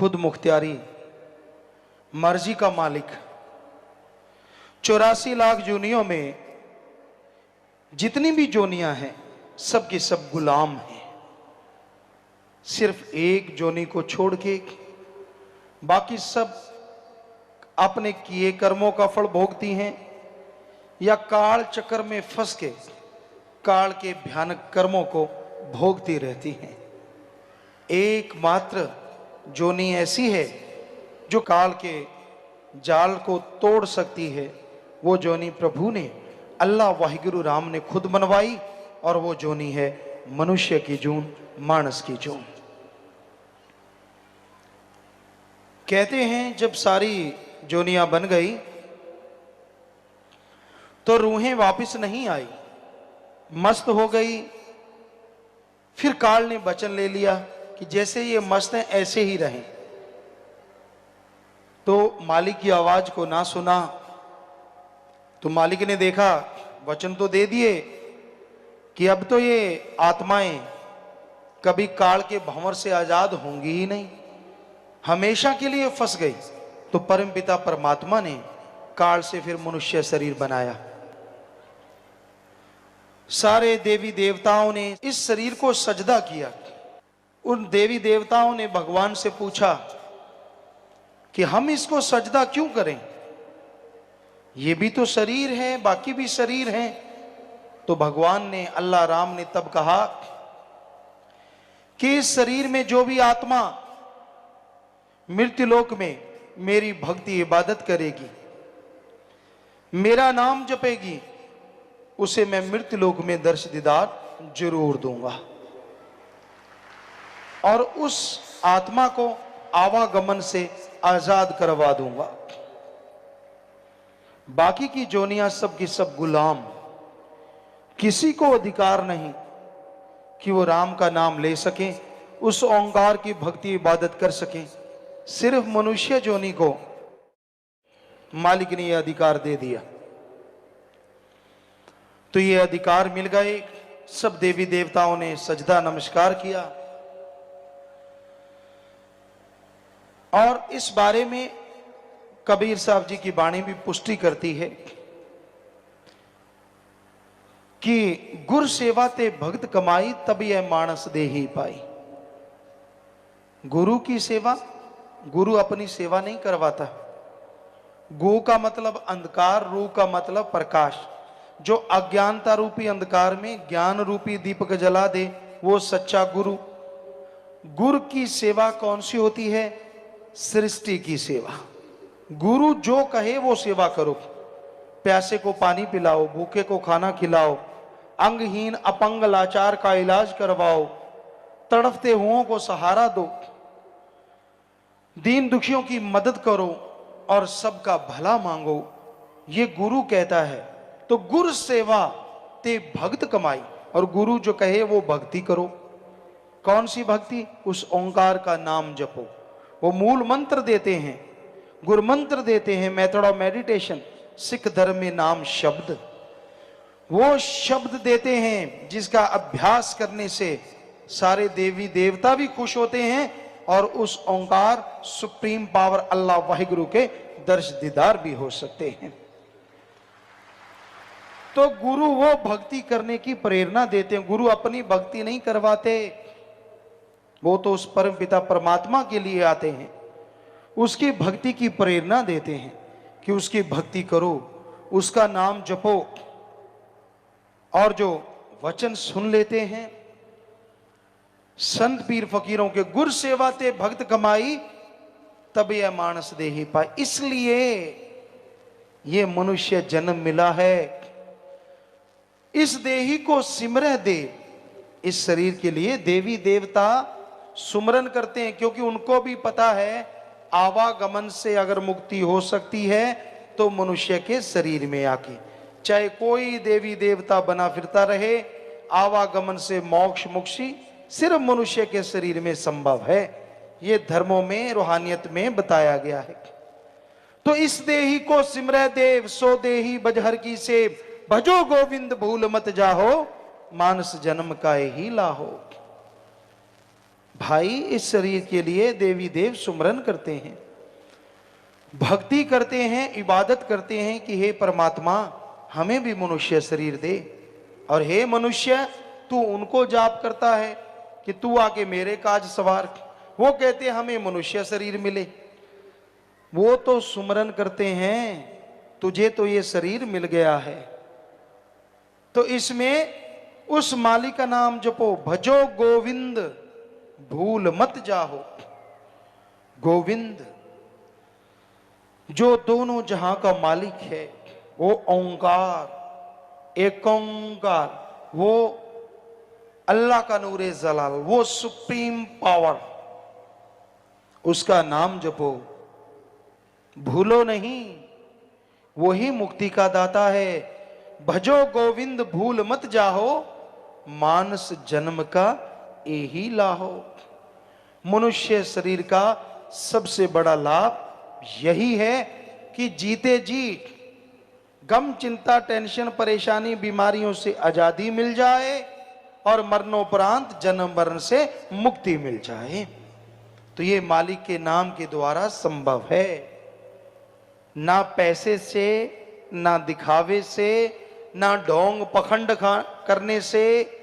खुद मुख्तियारी, मर्जी का मालिक। 84 लाख जोनियों में जितनी भी जोनियां हैं सब की सब गुलाम हैं। सिर्फ एक जोनी को छोड़ के बाकी सब अपने किए कर्मों का फल भोगती हैं या काल चक्कर में फंस के काल के भयानक कर्मों को भोगती रहती हैं। एकमात्र जोनी ऐसी है जो काल के जाल को तोड़ सकती है। वो जोनी प्रभु ने, अल्लाह वाहिगुरु राम ने खुद बनवाई और वो जोनी है मनुष्य की जून, मानस की जून। कहते हैं जब सारी जोनियां बन गई तो रूहें वापस नहीं आई, मस्त हो गई। फिर काल ने वचन ले लिया कि जैसे ये मस्त हैं ऐसे ही रहें। तो मालिक की आवाज को ना सुना तो मालिक ने देखा, वचन तो दे दिए कि अब तो ये आत्माएं कभी काल के भंवर से आजाद होंगी ही नहीं, हमेशा के लिए फंस गई। तो परमपिता परमात्मा ने काल से फिर मनुष्य शरीर बनाया। सारे देवी देवताओं ने इस शरीर को सजदा किया। उन देवी देवताओं ने भगवान से पूछा कि हम इसको सजदा क्यों करें, ये भी तो शरीर है, बाकी भी शरीर हैं। तो भगवान ने, अल्लाह राम ने तब कहा कि इस शरीर में जो भी आत्मा मृत्युलोक में मेरी भक्ति इबादत करेगी, मेरा नाम जपेगी, उसे मैं मृत्युलोक में दर्श दीदार जरूर दूंगा और उस आत्मा को आवागमन से आजाद करवा दूंगा। बाकी की जोनियां सब की सब गुलाम, किसी को अधिकार नहीं कि वो राम का नाम ले सकें, उस ओंकार की भक्ति इबादत कर सकें। सिर्फ मनुष्य जोनी को मालिक ने यह अधिकार दे दिया। तो ये अधिकार मिल गए। सब देवी देवताओं ने सजदा नमस्कार किया और इस बारे में कबीर साहब जी की वाणी भी पुष्टि करती है कि गुर सेवा ते भक्त कमाई तभी यह मानस दे ही पाई। गुरु की सेवा, गुरु अपनी सेवा नहीं करवाता। गु का मतलब अंधकार, रू का मतलब प्रकाश। जो अज्ञानता रूपी अंधकार में ज्ञान रूपी दीपक जला दे वो सच्चा गुरु। गुरु की सेवा कौन सी होती है? सृष्टि की सेवा। गुरु जो कहे वो सेवा करो। प्यासे को पानी पिलाओ, भूखे को खाना खिलाओ, अंगहीन अपंग लाचार का इलाज करवाओ, तड़फते हुओं को सहारा दो, दीन दुखियों की मदद करो और सबका भला मांगो, ये गुरु कहता है। तो गुरु सेवा ते भक्त कमाई, और गुरु जो कहे वो भक्ति करो। कौन सी भक्ति? उस ओंकार का नाम जपो। वो मूल मंत्र देते हैं, गुरु मंत्र देते हैं, मेथड ऑफ मेडिटेशन, सिख धर्म में नाम शब्द। वो शब्द देते हैं जिसका अभ्यास करने से सारे देवी देवता भी खुश होते हैं और उस ओंकार सुप्रीम पावर अल्लाह वाहिगुरु के दर्श दीदार भी हो सकते हैं। तो गुरु वो भक्ति करने की प्रेरणा देते हैं। गुरु अपनी भक्ति नहीं करवाते, वो तो उस परम पिता परमात्मा के लिए आते हैं, उसकी भक्ति की प्रेरणा देते हैं कि उसकी भक्ति करो, उसका नाम जपो। और जो वचन सुन लेते हैं संत पीर फकीरों के, गुर सेवा ते भक्त कमाई तब यह मानस दे ही पाए। इसलिए ये मनुष्य जन्म मिला है। इस देही को सिमरह दे। इस शरीर के लिए देवी देवता सुमरन करते हैं, क्योंकि उनको भी पता है आवागमन से अगर मुक्ति हो सकती है तो मनुष्य के शरीर में आके, चाहे कोई देवी देवता बना फिरता रहे, आवागमन से मोक्ष मुक्ति सिर्फ मनुष्य के शरीर में संभव है। ये धर्मों में, रूहानियत में बताया गया है। तो इस देही को सिमरह देव, सो देही बजहर की से, भजो गोविंद भूल मत जाहो, मानस जन्म का ही लाहो। भाई इस शरीर के लिए देवी देव सुमरन करते हैं, भक्ति करते हैं, इबादत करते हैं कि हे परमात्मा हमें भी मनुष्य शरीर दे। और हे मनुष्य तू उनको जाप करता है कि तू आके मेरे काज सवार, वो कहते हमें मनुष्य शरीर मिले। वो तो सुमरन करते हैं, तुझे तो ये शरीर मिल गया है, तो इसमें उस मालिक का नाम जपो। भजो गोविंद भूल मत जाहो। गोविंद जो दोनों जहां का मालिक है, वो ओंकार, एक ओंकार, वो अल्लाह का नूरे जलाल, वो सुप्रीम पावर, उसका नाम जपो, भूलो नहीं, वो ही मुक्ति का दाता है। भजो गोविंद भूल मत जाहो, मानस जन्म का यही लाहो। मनुष्य शरीर का सबसे बड़ा लाभ यही है कि जीते जी गम चिंता टेंशन परेशानी बीमारियों से आजादी मिल जाए और मरणोपरांत जन्म मरण से मुक्ति मिल जाए। तो ये मालिक के नाम के द्वारा संभव है, ना पैसे से, ना दिखावे से, ना ढोंग पखंड करने से,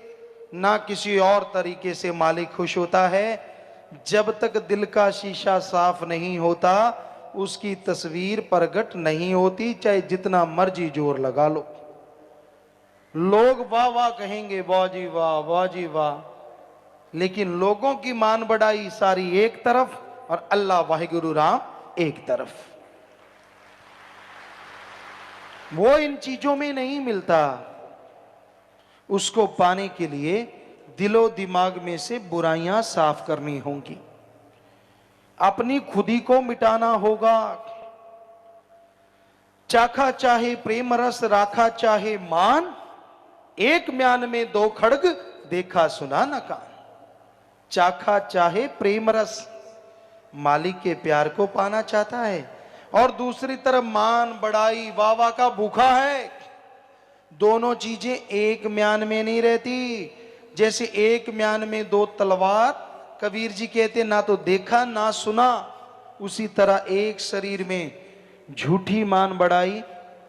ना किसी और तरीके से मालिक खुश होता है। जब तक दिल का शीशा साफ नहीं होता उसकी तस्वीर प्रकट नहीं होती, चाहे जितना मर्जी जोर लगा लो। लोग वाह वाह कहेंगे, वाह जी वाह, वाह जी वाह, लेकिन लोगों की मान बढ़ाई सारी एक तरफ और अल्लाह वाहिगुरु राम एक तरफ। वो इन चीजों में नहीं मिलता। उसको पाने के लिए दिलो दिमाग में से बुराइयां साफ करनी होंगी, अपनी खुदी को मिटाना होगा। चाखा चाहे प्रेम रस, राखा चाहे मान, एक म्यान में दो खड़ग, देखा सुना न कान। चाखा चाहे प्रेम रस, मालिक के प्यार को पाना चाहता है, और दूसरी तरफ मान बढ़ाई वावा का भूखा है। दोनों चीजें एक म्यान में नहीं रहती। जैसे एक म्यान में दो तलवार, कबीर जी कहते ना तो देखा ना सुना, उसी तरह एक शरीर में झूठी मान बढ़ाई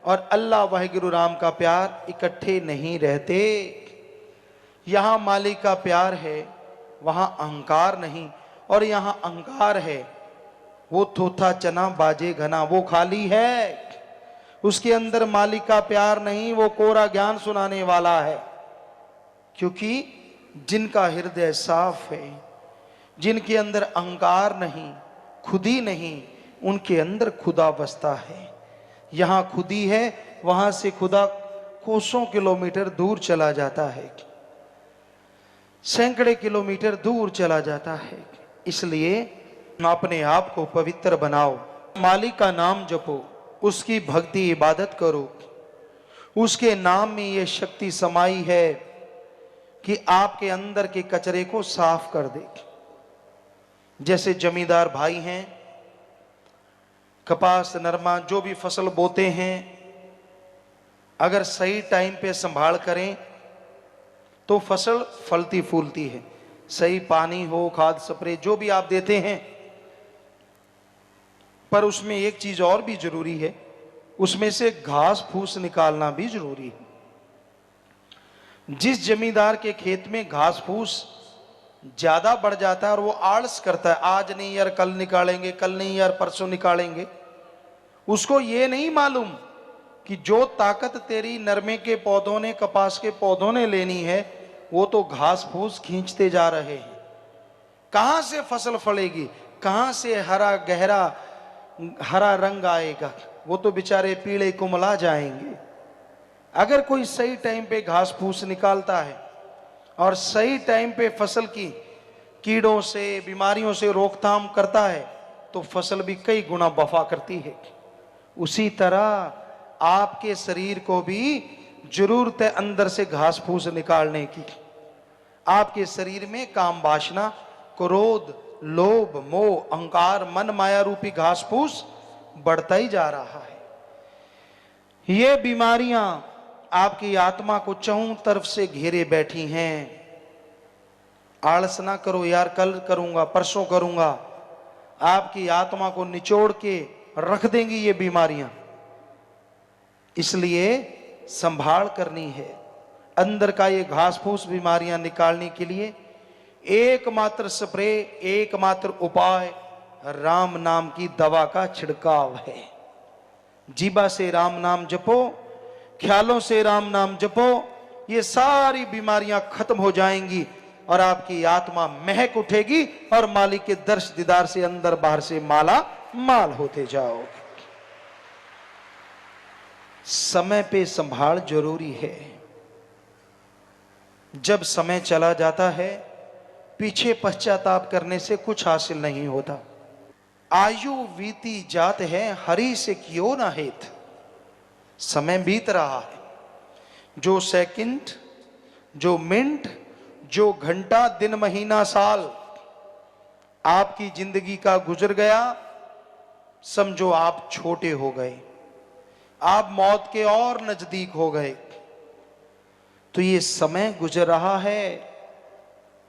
और अल्लाह वाहिगुरु राम का प्यार इकट्ठे नहीं रहते। यहां मालिक का प्यार है, वहां अहंकार नहीं, और यहां अहंकार है वो थोथा चना बाजे घना, वो खाली है, उसके अंदर मालिक का प्यार नहीं, वो कोरा ज्ञान सुनाने वाला है। क्योंकि जिनका हृदय साफ है, जिनके अंदर अहंकार नहीं, खुदी नहीं, उनके अंदर खुदा बसता है। यहां खुदी है, वहां से खुदा कोसों किलोमीटर दूर चला जाता है, सैकड़े किलोमीटर दूर चला जाता है। इसलिए अपने आप को पवित्र बनाओ, मालिक का नाम जपो, उसकी भक्ति इबादत करो। उसके नाम में यह शक्ति समाई है कि आपके अंदर के कचरे को साफ कर दे। जैसे जमींदार भाई हैं, कपास नरमा जो भी फसल बोते हैं, अगर सही टाइम पे संभाल करें तो फसल फलती फूलती है। सही पानी हो, खाद स्प्रे जो भी आप देते हैं, पर उसमें एक चीज और भी जरूरी है, उसमें से घास फूस निकालना भी जरूरी है। जिस जमींदार के खेत में घास फूस ज्यादा बढ़ जाता है और वो आलस करता है, आज नहीं यार कल निकालेंगे, कल नहीं यार परसों निकालेंगे, उसको ये नहीं मालूम कि जो ताकत तेरी नरमे के पौधों ने, कपास के पौधों ने लेनी है, वो तो घास फूस खींचते जा रहे हैं। कहां से फसल फलेगी, कहां से हरा गहरा हरा रंग आएगा, वो तो बेचारे पीले कुमला जाएंगे। अगर कोई सही टाइम पे घास फूस निकालता है और सही टाइम पे फसल की कीड़ों से, बीमारियों से रोकथाम करता है, तो फसल भी कई गुना वफा करती है। उसी तरह आपके शरीर को भी जरूरत है अंदर से घास फूस निकालने की। आपके शरीर में काम वासना, क्रोध, लोभ, मोह, अहंकार, मन माया रूपी घास फूस बढ़ता ही जा रहा है। ये बीमारियां आपकी आत्मा को चौं तरफ से घेरे बैठी हैं। आलस ना करो यार, कल करूंगा, परसों करूंगा। आपकी आत्मा को निचोड़ के रख देंगी ये बीमारियां। इसलिए संभाल करनी है। अंदर का ये घास फूस बीमारियां निकालने के लिए एकमात्र स्प्रे, एकमात्र उपाय राम नाम की दवा का छिड़काव है। जीभा से राम नाम जपो, ख्यालों से राम नाम जपो, ये सारी बीमारियां खत्म हो जाएंगी और आपकी आत्मा महक उठेगी और मालिक के दर्श दीदार से अंदर बाहर से माला माल होते जाओ। समय पे संभाल जरूरी है। जब समय चला जाता है, पीछे पश्चाताप करने से कुछ हासिल नहीं होता। आयु बीती जात है, हरि से क्यों ना हेत। समय बीत रहा है, जो सेकंड, जो मिनट, जो घंटा, दिन, महीना, साल आपकी जिंदगी का गुजर गया, समझो आप छोटे हो गए, आप मौत के और नजदीक हो गए। तो ये समय गुजर रहा है,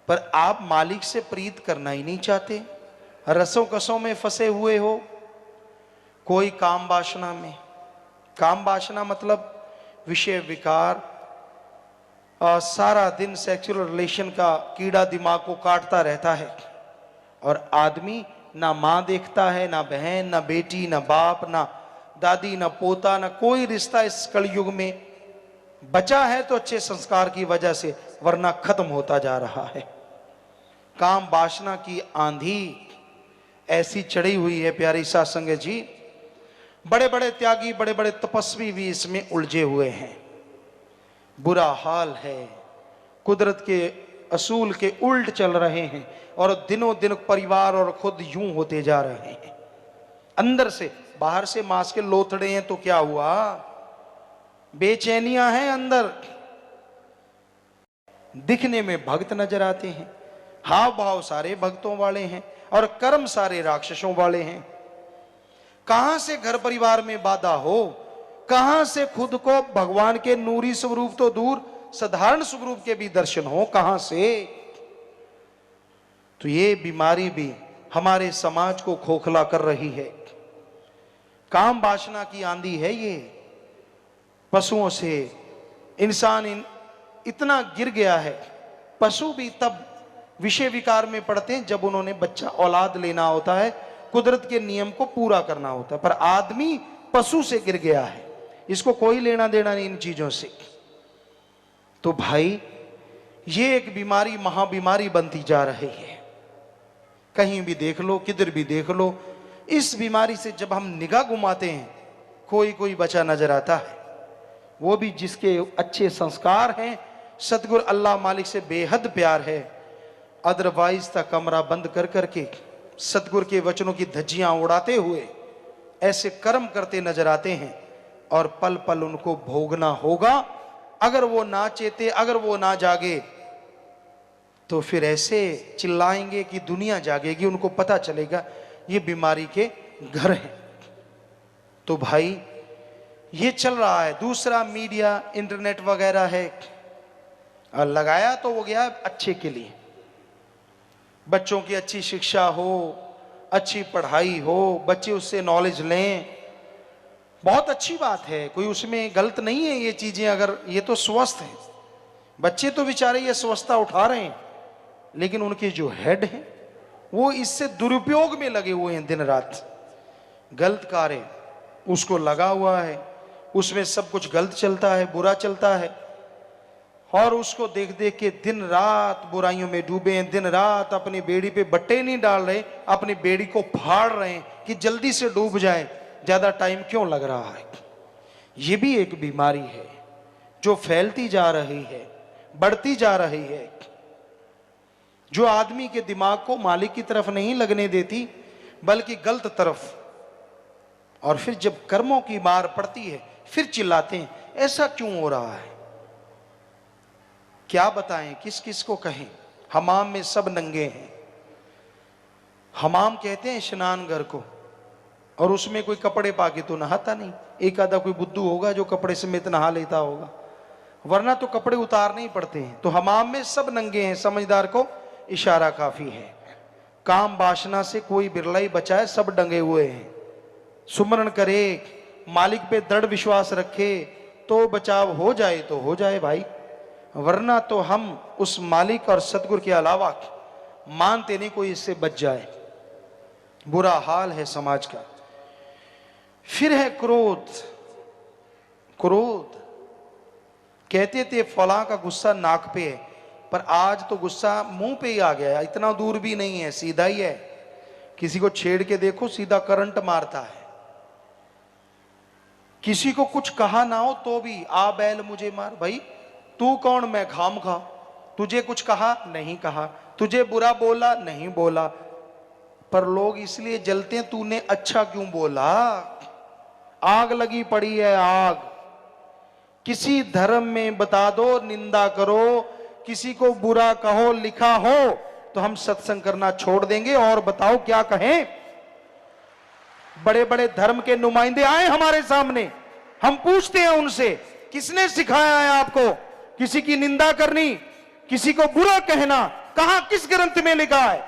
पर आप मालिक से प्रीत करना ही नहीं चाहते। रसों कसों में फंसे हुए हो, कोई काम वासना में। काम वासना मतलब विषय विकार, सारा दिन सेक्सुअल रिलेशन का कीड़ा दिमाग को काटता रहता है। और आदमी ना माँ देखता है, ना बहन, ना बेटी, ना बाप, ना दादी, ना पोता, ना कोई रिश्ता इस कलयुग में बचा है तो अच्छे संस्कार की वजह से, वरना खत्म होता जा रहा है। काम वासना की आंधी ऐसी चढ़ी हुई है प्यारी साध संगत जी, बड़े बड़े त्यागी, बड़े बड़े तपस्वी भी इसमें उलझे हुए हैं। बुरा हाल है, कुदरत के असूल के उल्ट चल रहे हैं और दिनों दिन परिवार और खुद यूं होते जा रहे हैं। अंदर से, बाहर से मांस के लोथड़े हैं तो क्या हुआ, बेचैनियां हैं अंदर। दिखने में भक्त नजर आते हैं, हाव भाव सारे भक्तों वाले हैं और कर्म सारे राक्षसों वाले हैं। कहां से घर परिवार में बाधा हो, कहां से खुद को भगवान के नूरी स्वरूप तो दूर, साधारण स्वरूप के भी दर्शन हो, कहां से। तो ये बीमारी भी हमारे समाज को खोखला कर रही है। काम वासना की आंधी है ये। पशुओं से इंसान इतना गिर गया है। पशु भी तब विषय विकार में पड़ते हैं जब उन्होंने बच्चा औलाद लेना होता है, कुदरत के नियम को पूरा करना होता है। पर आदमी पशु से गिर गया है, इसको कोई लेना देना नहीं इन चीजों से। तो भाई ये एक बीमारी महाबीमारी बनती जा रही है। कहीं भी देख लो, किधर भी देख लो, इस बीमारी से जब हम निगाह घुमाते हैं, कोई कोई बचा नजर आता है, वो भी जिसके अच्छे संस्कार हैं, सतगुरु अल्लाह मालिक से बेहद प्यार है। अदरवाइज तक कमरा बंद कर करके सतगुरु के वचनों की धज्जियां उड़ाते हुए ऐसे कर्म करते नजर आते हैं और पल पल उनको भोगना होगा। अगर वो ना चेते, अगर वो ना जागे तो फिर ऐसे चिल्लाएंगे कि दुनिया जागेगी, उनको पता चलेगा ये बीमारी के घर हैं। तो भाई ये चल रहा है। दूसरा मीडिया, इंटरनेट वगैरह है, और लगाया तो वो गया अच्छे के लिए, बच्चों की अच्छी शिक्षा हो, अच्छी पढ़ाई हो, बच्चे उससे नॉलेज लें, बहुत अच्छी बात है, कोई उसमें गलत नहीं है ये चीजें। अगर ये तो स्वस्थ है, बच्चे तो बेचारे ये स्वस्थता उठा रहे हैं, लेकिन उनके जो हेड हैं वो इससे दुरुपयोग में लगे हुए हैं। दिन रात गलत कार्य उसको लगा हुआ है, उसमें सब कुछ गलत चलता है, बुरा चलता है, और उसको देख देख के दिन रात बुराइयों में डूबे हैं। दिन रात अपनी बेड़ी पे बट्टे नहीं डाल रहे, अपनी बेड़ी को फाड़ रहे हैं कि जल्दी से डूब जाए, ज्यादा टाइम क्यों लग रहा है। ये भी एक बीमारी है जो फैलती जा रही है, बढ़ती जा रही है, जो आदमी के दिमाग को मालिक की तरफ नहीं लगने देती बल्कि गलत तरफ। और फिर जब कर्मों की मार पड़ती है फिर चिल्लाते हैं ऐसा क्यों हो रहा है। क्या बताएं, किस किस को कहें। हमाम में सब नंगे हैं। हमाम कहते हैं स्नान घर को, और उसमें कोई कपड़े पाके तो नहाता नहीं। एक आधा कोई बुद्धू होगा जो कपड़े समेत नहा लेता होगा, वरना तो कपड़े उतारने ही पड़ते हैं। तो हमाम में सब नंगे हैं, समझदार को इशारा काफी है। काम वासना से कोई बिरला ही बचा है, सब डंगे हुए हैं। सुमरण करे, मालिक पे दृढ़ विश्वास रखे तो बचाव हो जाए तो हो जाए भाई, वरना तो हम उस मालिक और सतगुरु के अलावा मानते नहीं कोई इससे बच जाए। बुरा हाल है समाज का। फिर है क्रोध। क्रोध कहते थे फलां का गुस्सा नाक पे है, पर आज तो गुस्सा मुंह पे ही आ गया है। इतना दूर भी नहीं है, सीधा ही है। किसी को छेड़ के देखो, सीधा करंट मारता है। किसी को कुछ कहा ना हो तो भी आ बैल मुझे मार। भाई तू कौन, मैं खाम खा? तुझे कुछ कहा नहीं कहा, तुझे बुरा बोला नहीं बोला, पर लोग इसलिए जलते हैं तूने अच्छा क्यों बोला। आग लगी पड़ी है, आग। किसी धर्म में बता दो निंदा करो, किसी को बुरा कहो लिखा हो तो हम सत्संग करना छोड़ देंगे। और बताओ क्या कहें? बड़े बड़े धर्म के नुमाइंदे आए हमारे सामने, हम पूछते हैं उनसे किसने सिखाया है आपको किसी की निंदा करनी, किसी को बुरा कहना? कहां, किस ग्रंथ में लिखा है?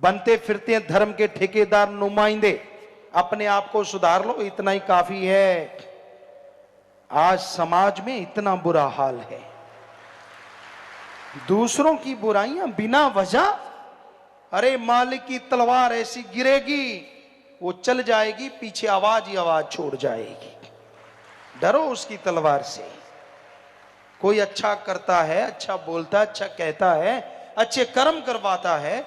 बनते फिरते हैं धर्म के ठेकेदार नुमाइंदे। अपने आप को सुधार लो, इतना ही काफी है। आज समाज में इतना बुरा हाल है, दूसरों की बुराइयां बिना वजह। अरे मालिक की तलवार ऐसी गिरेगी, वो चल जाएगी, पीछे आवाज ही आवाज छोड़ जाएगी। डरो उसकी तलवार से। कोई अच्छा करता है, अच्छा बोलता है, अच्छा कहता है, अच्छे कर्म करवाता है,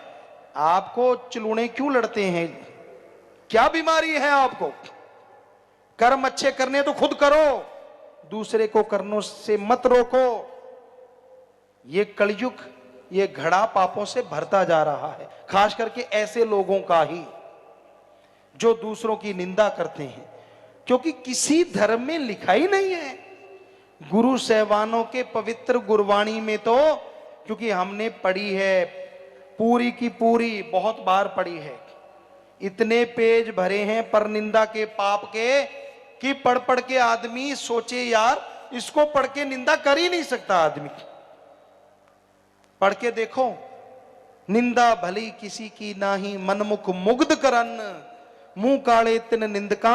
आपको चिलूणे क्यों लड़ते हैं? क्या बीमारी है आपको? कर्म अच्छे करने तो खुद करो, दूसरे को करने से मत रोको। ये कलयुग, ये घड़ा पापों से भरता जा रहा है, खास करके ऐसे लोगों का ही जो दूसरों की निंदा करते हैं, क्योंकि किसी धर्म में लिखा ही नहीं है। गुरु सहवानों के पवित्र गुरवाणी में तो, क्योंकि हमने पढ़ी है पूरी की पूरी, बहुत बार पढ़ी है, इतने पेज भरे हैं पर निंदा के पाप के कि पढ़ पढ़ के आदमी सोचे यार इसको पढ़ के निंदा कर ही नहीं सकता आदमी। पढ़ के देखो, निंदा भली किसी की नाही, मनमुख मुग्ध करन, मुंह काले तिन निंदका,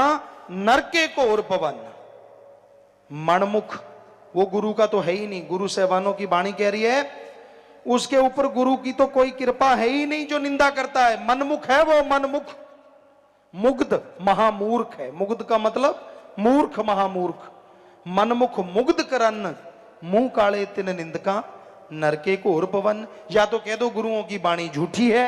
नरके को और पवन। मनमुख वो गुरु का तो है ही नहीं। गुरु सहवानों की वाणी कह रही है उसके ऊपर गुरु की तो कोई कृपा है ही नहीं जो निंदा करता है। मनमुख है वो, मनमुख। मुग्ध महामूर्ख है। मुग्ध का मतलब मूर्ख, महामूर्ख। मनमुख मुग्ध करन, मुंह काले तिन निंदका, नरके को और पवन। या तो कह दो गुरुओं की वाणी झूठी है,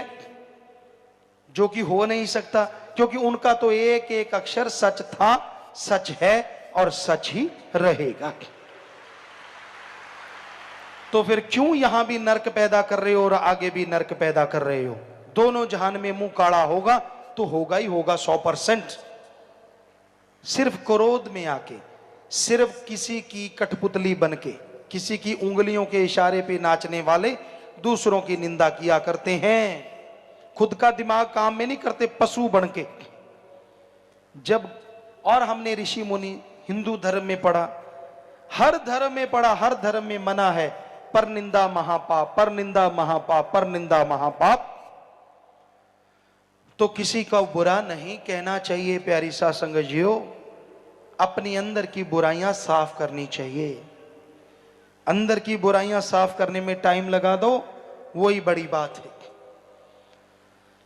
जो कि हो नहीं सकता, क्योंकि उनका तो एक एक अक्षर सच था, सच है और सच ही रहेगा। तो फिर क्यों यहां भी नरक पैदा कर रहे हो और आगे भी नरक पैदा कर रहे हो? दोनों जहान में मुंह काला होगा तो होगा ही होगा 100%। सिर्फ क्रोध में आके, सिर्फ किसी की कठपुतली बनके, किसी की उंगलियों के इशारे पे नाचने वाले दूसरों की निंदा किया करते हैं। खुद का दिमाग काम में नहीं करते, पशु बनके। जब और हमने ऋषि मुनि हिंदू धर्म में पढ़ा, हर धर्म में पढ़ा, हर धर्म में मना है पर निंदा महापाप, पर निंदा महापाप, पर निंदा महापाप। तो किसी का बुरा नहीं कहना चाहिए प्यारी सा संगजियो। अपनी अंदर की बुराइयां साफ करनी चाहिए। अंदर की बुराइयां साफ करने में टाइम लगा दो, वही बड़ी बात है।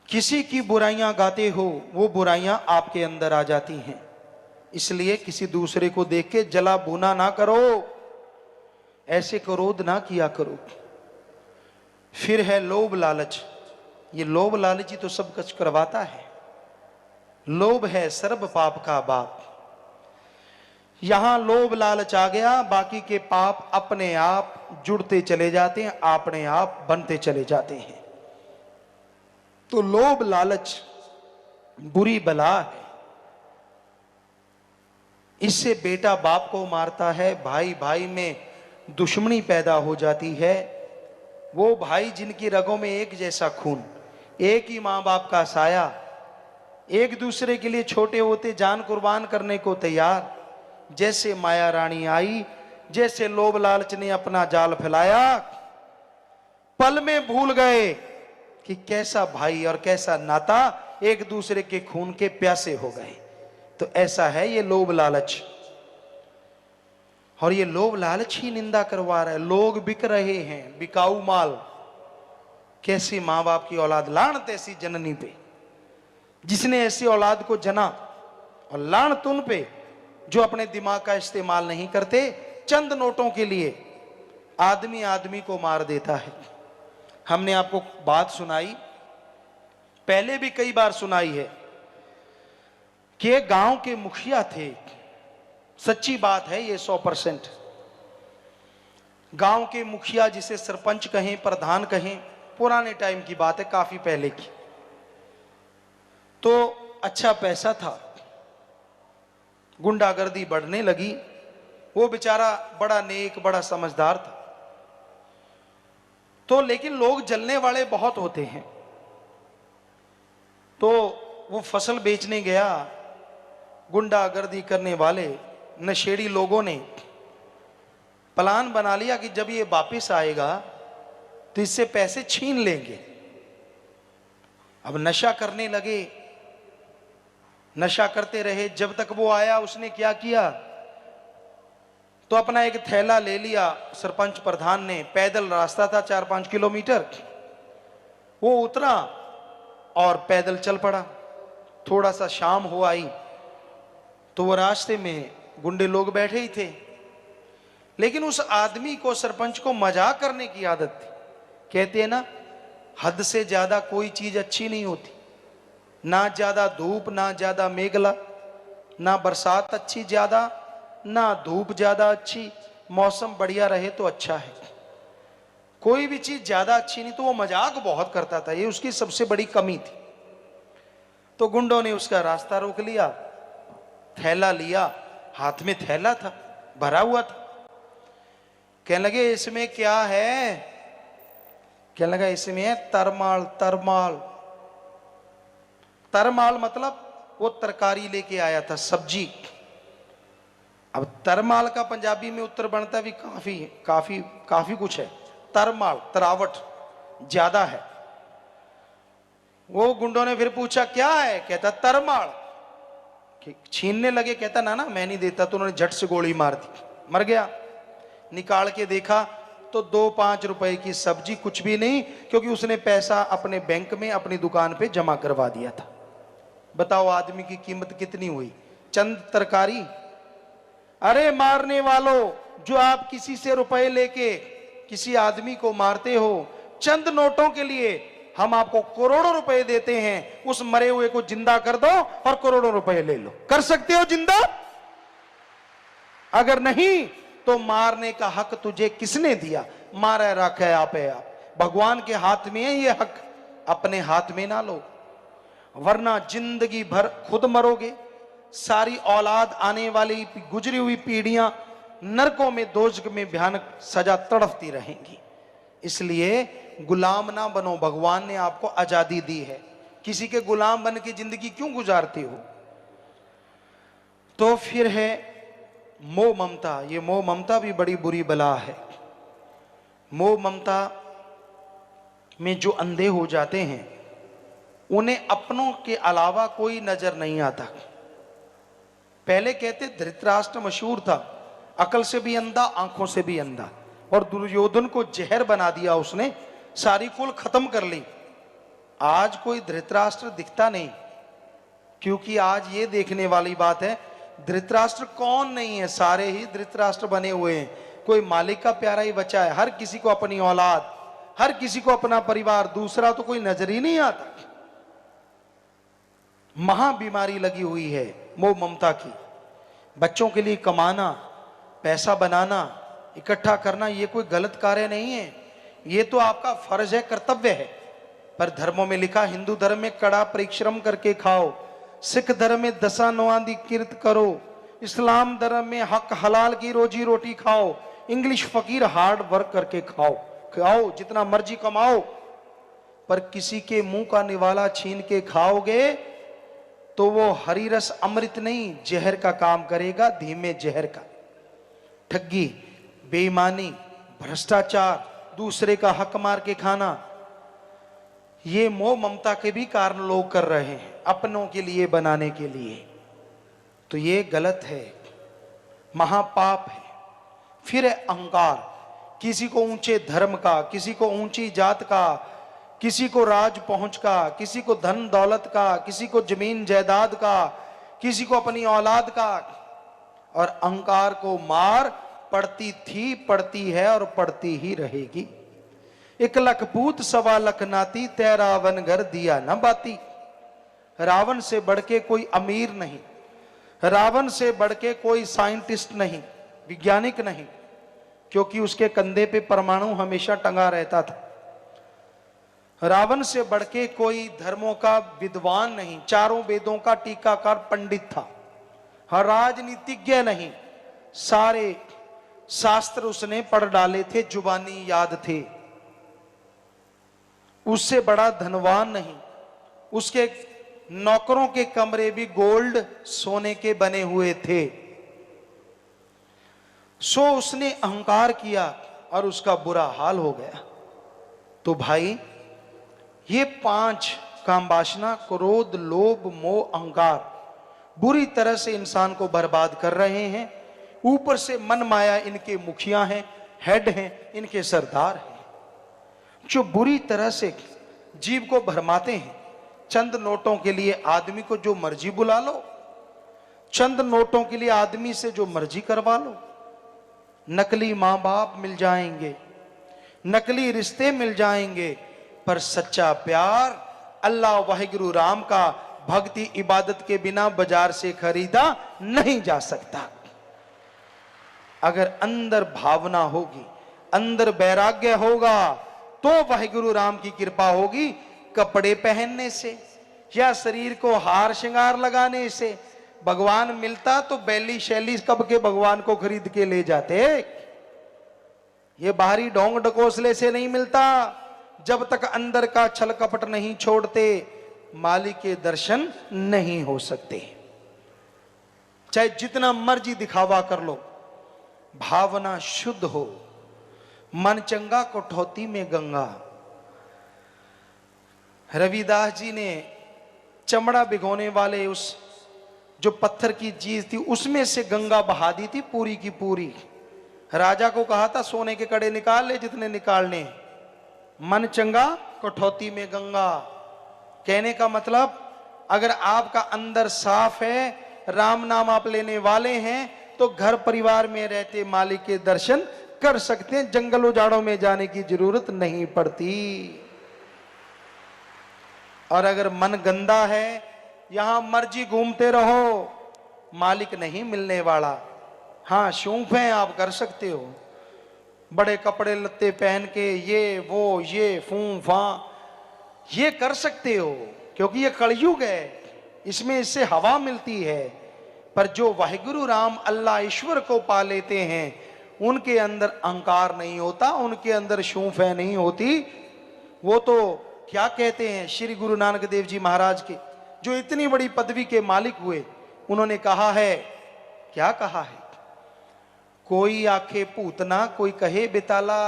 किसी की बुराइयां गाते हो, वो बुराइयां आपके अंदर आ जाती हैं। इसलिए किसी दूसरे को देख के जला भुना ना करो, ऐसे क्रोध ना किया करो। फिर है लोभ लालच। ये लोभ लालच ही तो सब कुछ करवाता है। लोभ है सर्व पाप का बाप। यहां लोभ लालच आ गया, बाकी के पाप अपने आप जुड़ते चले जाते हैं, अपने आप बनते चले जाते हैं। तो लोभ लालच बुरी बला है। इससे बेटा बाप को मारता है, भाई भाई में दुश्मनी पैदा हो जाती है। वो भाई जिनकी रगों में एक जैसा खून, एक ही मां बाप का साया, एक दूसरे के लिए छोटे होते जान कुर्बान करने को तैयार। जैसे माया रानी आई, जैसे लोभ लालच ने अपना जाल फैलाया, पल में भूल गए कि कैसा भाई और कैसा नाता, एक दूसरे के खून के प्यासे हो गए। तो ऐसा है ये लोभ लालच, और ये लोभ लालच ही निंदा करवा रहा है। लोग बिक रहे हैं, बिकाऊ माल। कैसी मां बाप की औलाद, लानत ऐसी जननी पे जिसने ऐसी औलाद को जना, और लानत उन पे जो अपने दिमाग का इस्तेमाल नहीं करते। चंद नोटों के लिए आदमी आदमी को मार देता है। हमने आपको बात सुनाई, पहले भी कई बार सुनाई है, कि एक गांव के मुखिया थे। सच्ची बात है ये 100%। गांव के मुखिया, जिसे सरपंच कहें, प्रधान कहें, पुराने टाइम की बात है, काफी पहले की। तो अच्छा पैसा था, गुंडागर्दी बढ़ने लगी। वो बेचारा बड़ा नेक, बड़ा समझदार था। तो लेकिन लोग जलने वाले बहुत होते हैं। तो वो फसल बेचने गया, गुंडागर्दी करने वाले नशेड़ी लोगों ने प्लान बना लिया कि जब ये वापस आएगा तो इससे पैसे छीन लेंगे। अब नशा करने लगे, नशा करते रहे। जब तक वो आया, उसने क्या किया, तो अपना एक थैला ले लिया सरपंच प्रधान ने। पैदल रास्ता था 4-5 किलोमीटर। वो उतरा और पैदल चल पड़ा। थोड़ा सा शाम हो आई तो वो रास्ते में गुंडे लोग बैठे ही थे। लेकिन उस आदमी को, सरपंच को, मजाक करने की आदत थी। कहते हैं ना, हद से ज्यादा कोई चीज अच्छी नहीं होती। ना ज्यादा धूप, ना ज्यादा मेघला, ना बरसात अच्छी ज्यादा, ना धूप ज्यादा अच्छी। मौसम बढ़िया रहे तो अच्छा है। कोई भी चीज ज्यादा अच्छी नहीं। तो वो मजाक बहुत करता था, ये उसकी सबसे बड़ी कमी थी। तो गुंडों ने उसका रास्ता रोक लिया, थैला लिया, हाथ में थैला था, भरा हुआ था। कहने लगे इसमें क्या है? कहने लगा इसमें है तरमाल। तरमाल, तरमाल मतलब वो तरकारी लेके आया था, सब्जी। अब तरमाल का पंजाबी में उत्तर बनता भी काफी काफी काफी कुछ है। तरमाल, तरावट ज्यादा है। वो गुंडों ने फिर पूछा क्या है? कहता तरमाल। छीनने लगे, कहता ना ना मैं नहीं देता। तो उन्होंने झट से गोली मार दी, मर गया। निकाल के देखा तो 2-5 रुपए की सब्जी, कुछ भी नहीं, क्योंकि उसने पैसा अपने बैंक में, अपनी दुकान पे जमा करवा दिया था। बताओ आदमी की कीमत कितनी हुई? चंद तरकारी। अरे मारने वालों, जो आप किसी से रुपए लेके किसी आदमी को मारते हो, चंद नोटों के लिए हम आपको करोड़ों रुपए देते हैं। उस मरे हुए को जिंदा कर दो और करोड़ों रुपए ले लो। कर सकते हो जिंदा? अगर नहीं तो मारने का हक तुझे किसने दिया? मारा रखा आप है। आप भगवान के हाथ में है ये हक, अपने हाथ में ना लो, वरना जिंदगी भर खुद मरोगे। सारी औलाद, आने वाली गुजरी हुई पीढ़ियां नरकों में, दोजख में भयानक सजा तड़पती रहेंगी। इसलिए गुलाम ना बनो। भगवान ने आपको आजादी दी है, किसी के गुलाम बन के जिंदगी क्यों गुजारते हो? तो फिर है मोह ममता। ये मोह ममता भी बड़ी बुरी बला है। मोह ममता में जो अंधे हो जाते हैं, उन्हें अपनों के अलावा कोई नजर नहीं आता। पहले कहते धृतराष्ट्र मशहूर था, अकल से भी अंधा, आंखों से भी अंधा, और दुर्योधन को जहर बना दिया उसने, सारी कुल खत्म कर ली। आज कोई धृतराष्ट्र दिखता नहीं, क्योंकि आज ये देखने वाली बात है धृतराष्ट्र कौन नहीं है, सारे ही धृतराष्ट्र बने हुए हैं। कोई मालिक का प्यारा ही बचा है। हर किसी को अपनी औलाद, हर किसी को अपना परिवार, दूसरा तो कोई नजर ही नहीं आता। महा बीमारी लगी हुई है मोह ममता की। बच्चों के लिए कमाना, पैसा बनाना, इकट्ठा करना, ये कोई गलत कार्य नहीं है। ये तो आपका फर्ज है, कर्तव्य है। पर धर्मों में लिखा, हिंदू धर्म में कड़ा परिश्रम करके खाओ, सिख धर्म में दसा नवांदी किरत करो, इस्लाम धर्म में हक हलाल की रोजी रोटी खाओ, इंग्लिश फकीर हार्ड वर्क करके खाओ। खाओ जितना मर्जी कमाओ, पर किसी के मुंह का निवाला छीन के खाओगे तो वो हरी रस अमृत नहीं, जहर का काम करेगा, धीमे जहर का। ठगी, बेईमानी, भ्रष्टाचार, दूसरे का हक मार के खाना, ये मोह ममता के भी कारण लोग कर रहे हैं, अपनों के लिए बनाने के लिए। तो ये गलत है, महापाप है। फिर है अहंकार, किसी को ऊंचे धर्म का, किसी को ऊंची जात का, किसी को राज पहुंच का, किसी को धन दौलत का, किसी को जमीन जायदाद का, किसी को अपनी औलाद का। और अहंकार को मार पड़ती थी, पड़ती है और पड़ती ही रहेगी। 1 लख पूत 1.25 लख नाती, तै रावण घर दिया न बाती। रावण से बढ़ के कोई अमीर नहीं, रावण से बढ़ के कोई साइंटिस्ट नहीं, वैज्ञानिक नहीं, क्योंकि उसके कंधे पे परमाणु हमेशा टंगा रहता था। रावण से बढ़ के कोई धर्मों का विद्वान नहीं, 4 वेदों का टीकाकार पंडित था। हर राजनीतिज्ञ नहीं, सारे शास्त्र उसने पढ़ डाले थे, जुबानी याद थे। उससे बड़ा धनवान नहीं, उसके नौकरों के कमरे भी गोल्ड सोने के बने हुए थे। सो उसने अहंकार किया और उसका बुरा हाल हो गया। तो भाई ये 5 काम वासना, क्रोध, लोभ, मोह, अहंकार बुरी तरह से इंसान को बर्बाद कर रहे हैं। ऊपर से मन माया इनके मुखिया हैं, हेड हैं, इनके सरदार हैं, जो बुरी तरह से जीव को भरमाते हैं। चंद नोटों के लिए आदमी को जो मर्जी बुला लो, चंद नोटों के लिए आदमी से जो मर्जी करवा लो। नकली मां बाप मिल जाएंगे, नकली रिश्ते मिल जाएंगे, पर सच्चा प्यार अल्लाह वाहिगुरु राम का भक्ति इबादत के बिना बाजार से खरीदा नहीं जा सकता। अगर अंदर भावना होगी, अंदर वैराग्य होगा, तो वाहिगुरु राम की कृपा होगी। कपड़े पहनने से या शरीर को हार श्रृंगार लगाने से भगवान मिलता तो बैली शैली कब के भगवान को खरीद के ले जाते। ये बाहरी ढोंग ढकोसले से नहीं मिलता। जब तक अंदर का छल कपट नहीं छोड़ते, मालिक के दर्शन नहीं हो सकते। चाहे जितना मर्जी दिखावा कर लो, भावना शुद्ध हो, मन चंगा कठौती में गंगा। रविदास जी ने चमड़ा भिगोने वाले उस जो पत्थर की चीज थी उसमें से गंगा बहा दी थी पूरी की पूरी। राजा को कहा था सोने के कड़े निकाल ले जितने निकालने, मन चंगा कठौती में गंगा। कहने का मतलब अगर आपका अंदर साफ है, राम नाम आप लेने वाले हैं, तो घर परिवार में रहते मालिक के दर्शन कर सकते हैं, जंगल उजाड़ों में जाने की जरूरत नहीं पड़ती। और अगर मन गंदा है, यहां मर्जी घूमते रहो, मालिक नहीं मिलने वाला। हाँ शौक है, आप कर सकते हो, बड़े कपड़े लत्ते पहन के ये वो ये फूं फा ये कर सकते हो, क्योंकि ये कलयुग है, इसमें इससे हवा मिलती है। पर जो वाहिगुरु राम अल्लाह ईश्वर को पा लेते हैं, उनके अंदर अहंकार नहीं होता, उनके अंदर शूफ है नहीं होती। वो तो क्या कहते हैं श्री गुरु नानक देव जी महाराज के, जो इतनी बड़ी पदवी के मालिक हुए, उन्होंने कहा है, क्या कहा है, कोई आखे पूतना कोई कहे बेताला।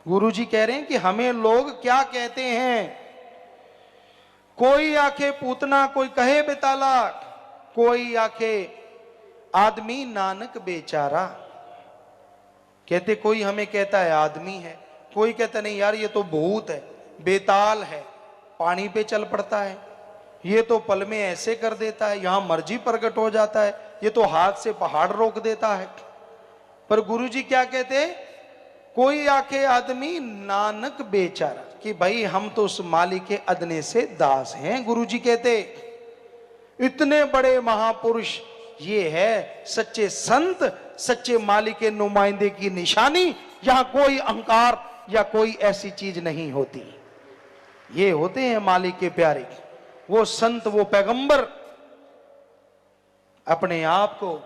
गुरु जी कह रहे हैं कि हमें लोग क्या कहते हैं, कोई आखे पूतना कोई कहे बेताला, कोई आखे आदमी नानक बेचारा। कहते कोई हमें कहता है आदमी है, कोई कहता नहीं यार ये तो भूत है, बेताल है, पानी पे चल पड़ता है, ये तो पल में ऐसे कर देता है, यहां मर्जी प्रकट हो जाता है, ये तो हाथ से पहाड़ रोक देता है। पर गुरुजी क्या कहते, कोई आके आदमी नानक बेचारा, कि भाई हम तो उस मालिक के अदने से दास हैं। गुरुजी कहते इतने बड़े महापुरुष, ये है सच्चे संत, सच्चे मालिक के नुमाइंदे की निशानी। यहां कोई अहंकार या कोई ऐसी चीज नहीं होती, ये होते हैं मालिक के प्यारे, वो संत, वो पैगंबर। अपने आप को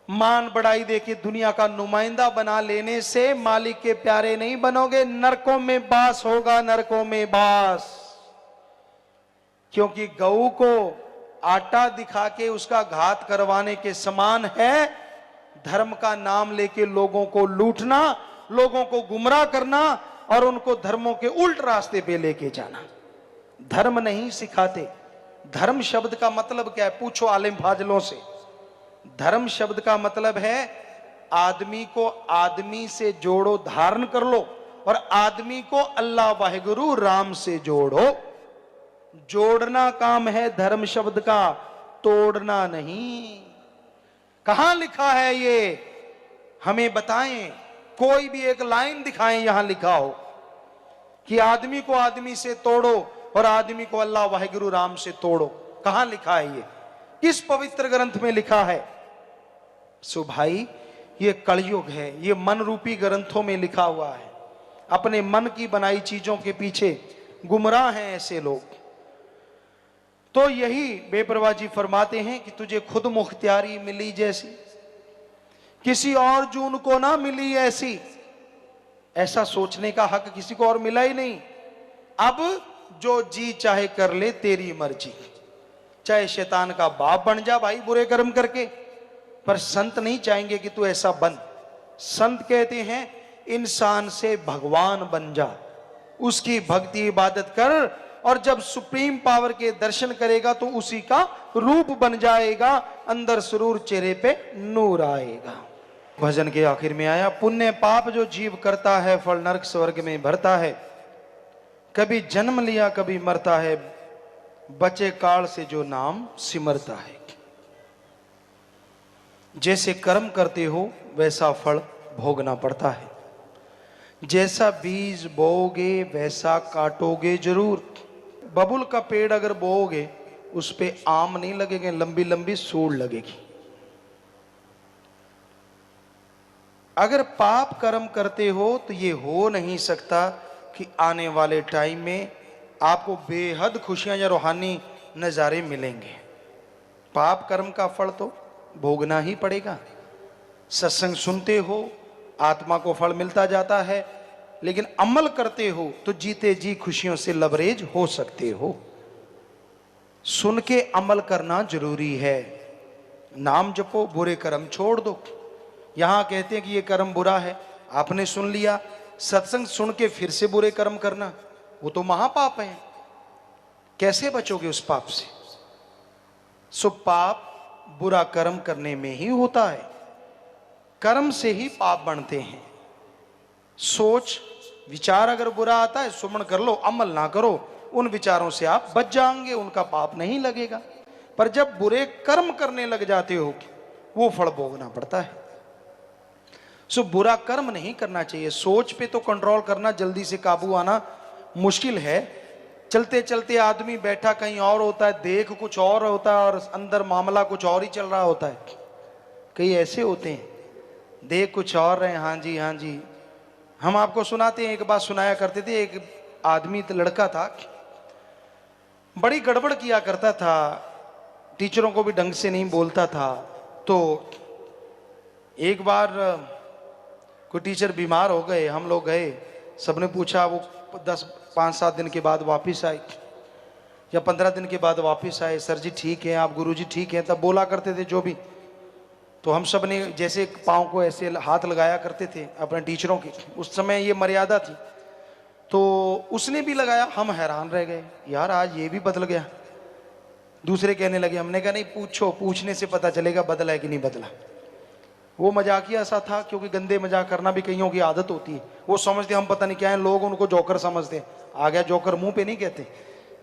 मान बढ़ाई देके दुनिया का नुमाइंदा बना लेने से मालिक के प्यारे नहीं बनोगे, नरकों में बास होगा, नरकों में बास। क्योंकि गऊ को आटा दिखा के उसका घात करवाने के समान है धर्म का नाम लेके लोगों को लूटना लोगों को गुमराह करना और उनको धर्मों के उल्ट रास्ते पे लेके जाना। धर्म नहीं सिखाते। धर्म शब्द का मतलब क्या है? पूछो आलिम फाजिलों से। धर्म शब्द का मतलब है आदमी को आदमी से जोड़ो, धारण कर लो, और आदमी को अल्लाह वाहिगुरु राम से जोड़ो। जोड़ना काम है धर्म शब्द का, तोड़ना नहीं। कहां लिखा है ये? हमें बताएं, कोई भी एक लाइन दिखाएं यहां लिखा हो कि आदमी को आदमी से तोड़ो और आदमी को अल्लाह वाहिगुरु राम से तोड़ो। कहां लिखा है ये? किस पवित्र ग्रंथ में लिखा है? सो भाई, ये कलयुग है, ये मन रूपी ग्रंथों में लिखा हुआ है। अपने मन की बनाई चीजों के पीछे गुमराह हैं ऐसे लोग। तो यही बेपरवाह जी फरमाते हैं कि तुझे खुद मुख्तियारी मिली जैसी, किसी और जून को ना मिली ऐसी। ऐसा सोचने का हक किसी को और मिला ही नहीं। अब जो जी चाहे कर ले, तेरी मर्जी। चाहे शैतान का बाप बन जा भाई बुरे कर्म करके, पर संत नहीं चाहेंगे कि तू ऐसा बन। संत कहते हैं इंसान से भगवान बन जा, उसकी भक्ति इबादत कर, और जब सुप्रीम पावर के दर्शन करेगा तो उसी का रूप बन जाएगा, अंदर सुरूर, चेहरे पे नूर आएगा। भजन के आखिर में आया, पुण्य पाप जो जीव करता है फल नरक स्वर्ग में भरता है। कभी जन्म लिया कभी मरता है, बचे काल से जो नाम सिमरता है। जैसे कर्म करते हो वैसा फल भोगना पड़ता है। जैसा बीज बोओगे वैसा काटोगे जरूर। बबुल का पेड़ अगर बोओगे उस पे आम नहीं लगेंगे, लंबी लंबी सूढ़ लगेगी। अगर पाप कर्म करते हो तो ये हो नहीं सकता कि आने वाले टाइम में आपको बेहद खुशियां या रूहानी नज़ारे मिलेंगे। पाप कर्म का फल तो भोगना ही पड़ेगा। सत्संग सुनते हो, आत्मा को फल मिलता जाता है, लेकिन अमल करते हो तो जीते जी खुशियों से लबरेज हो सकते हो। सुन के अमल करना जरूरी है। नाम जपो, बुरे कर्म छोड़ दो। यहां कहते हैं कि ये कर्म बुरा है, आपने सुन लिया, सत्संग सुन के फिर से बुरे कर्म करना, वो तो महापाप है। कैसे बचोगे उस पाप से? सो पाप बुरा कर्म करने में ही होता है। कर्म से ही पाप बनते हैं। सोच विचार अगर बुरा आता है, सुमन कर लो, अमल ना करो, उन विचारों से आप बच जाएंगे, उनका पाप नहीं लगेगा। पर जब बुरे कर्म करने लग जाते हो, वो फल भोगना पड़ता है। सो बुरा कर्म नहीं करना चाहिए। सोच पे तो कंट्रोल करना, जल्दी से काबू आना मुश्किल है। चलते चलते आदमी बैठा कहीं और होता है, देख कुछ और होता है, और अंदर मामला कुछ और ही चल रहा होता है। कई ऐसे होते हैं, देख कुछ और रहे, हाँ जी हाँ जी। हम आपको सुनाते हैं, एक बात सुनाया करते थे। एक आदमी लड़का था, बड़ी गड़बड़ किया करता था, टीचरों को भी ढंग से नहीं बोलता था। तो एक बार कोई टीचर बीमार हो गए, हम लोग गए, सबने पूछा, वो 5-7 दिन के बाद वापस आए या 15 दिन के बाद वापस आए। सर जी ठीक है, आप गुरुजी ठीक हैं, तब बोला करते थे जो भी। तो हम सब ने जैसे पाँव को ऐसे हाथ लगाया करते थे अपने टीचरों के, उस समय ये मर्यादा थी। तो उसने भी लगाया, हम हैरान रह गए, यार आज ये भी बदल गया। दूसरे कहने लगे, हमने कहा नहीं पूछो, पूछने से पता चलेगा बदला है कि नहीं बदला। वो मजाकिया सा था, क्योंकि गंदे मजाक करना भी कईयों की आदत होती है। वो समझते हम पता नहीं क्या है, लोग उनको जोकर समझते हैं। आ गया जोकर, मुंह पे नहीं कहते,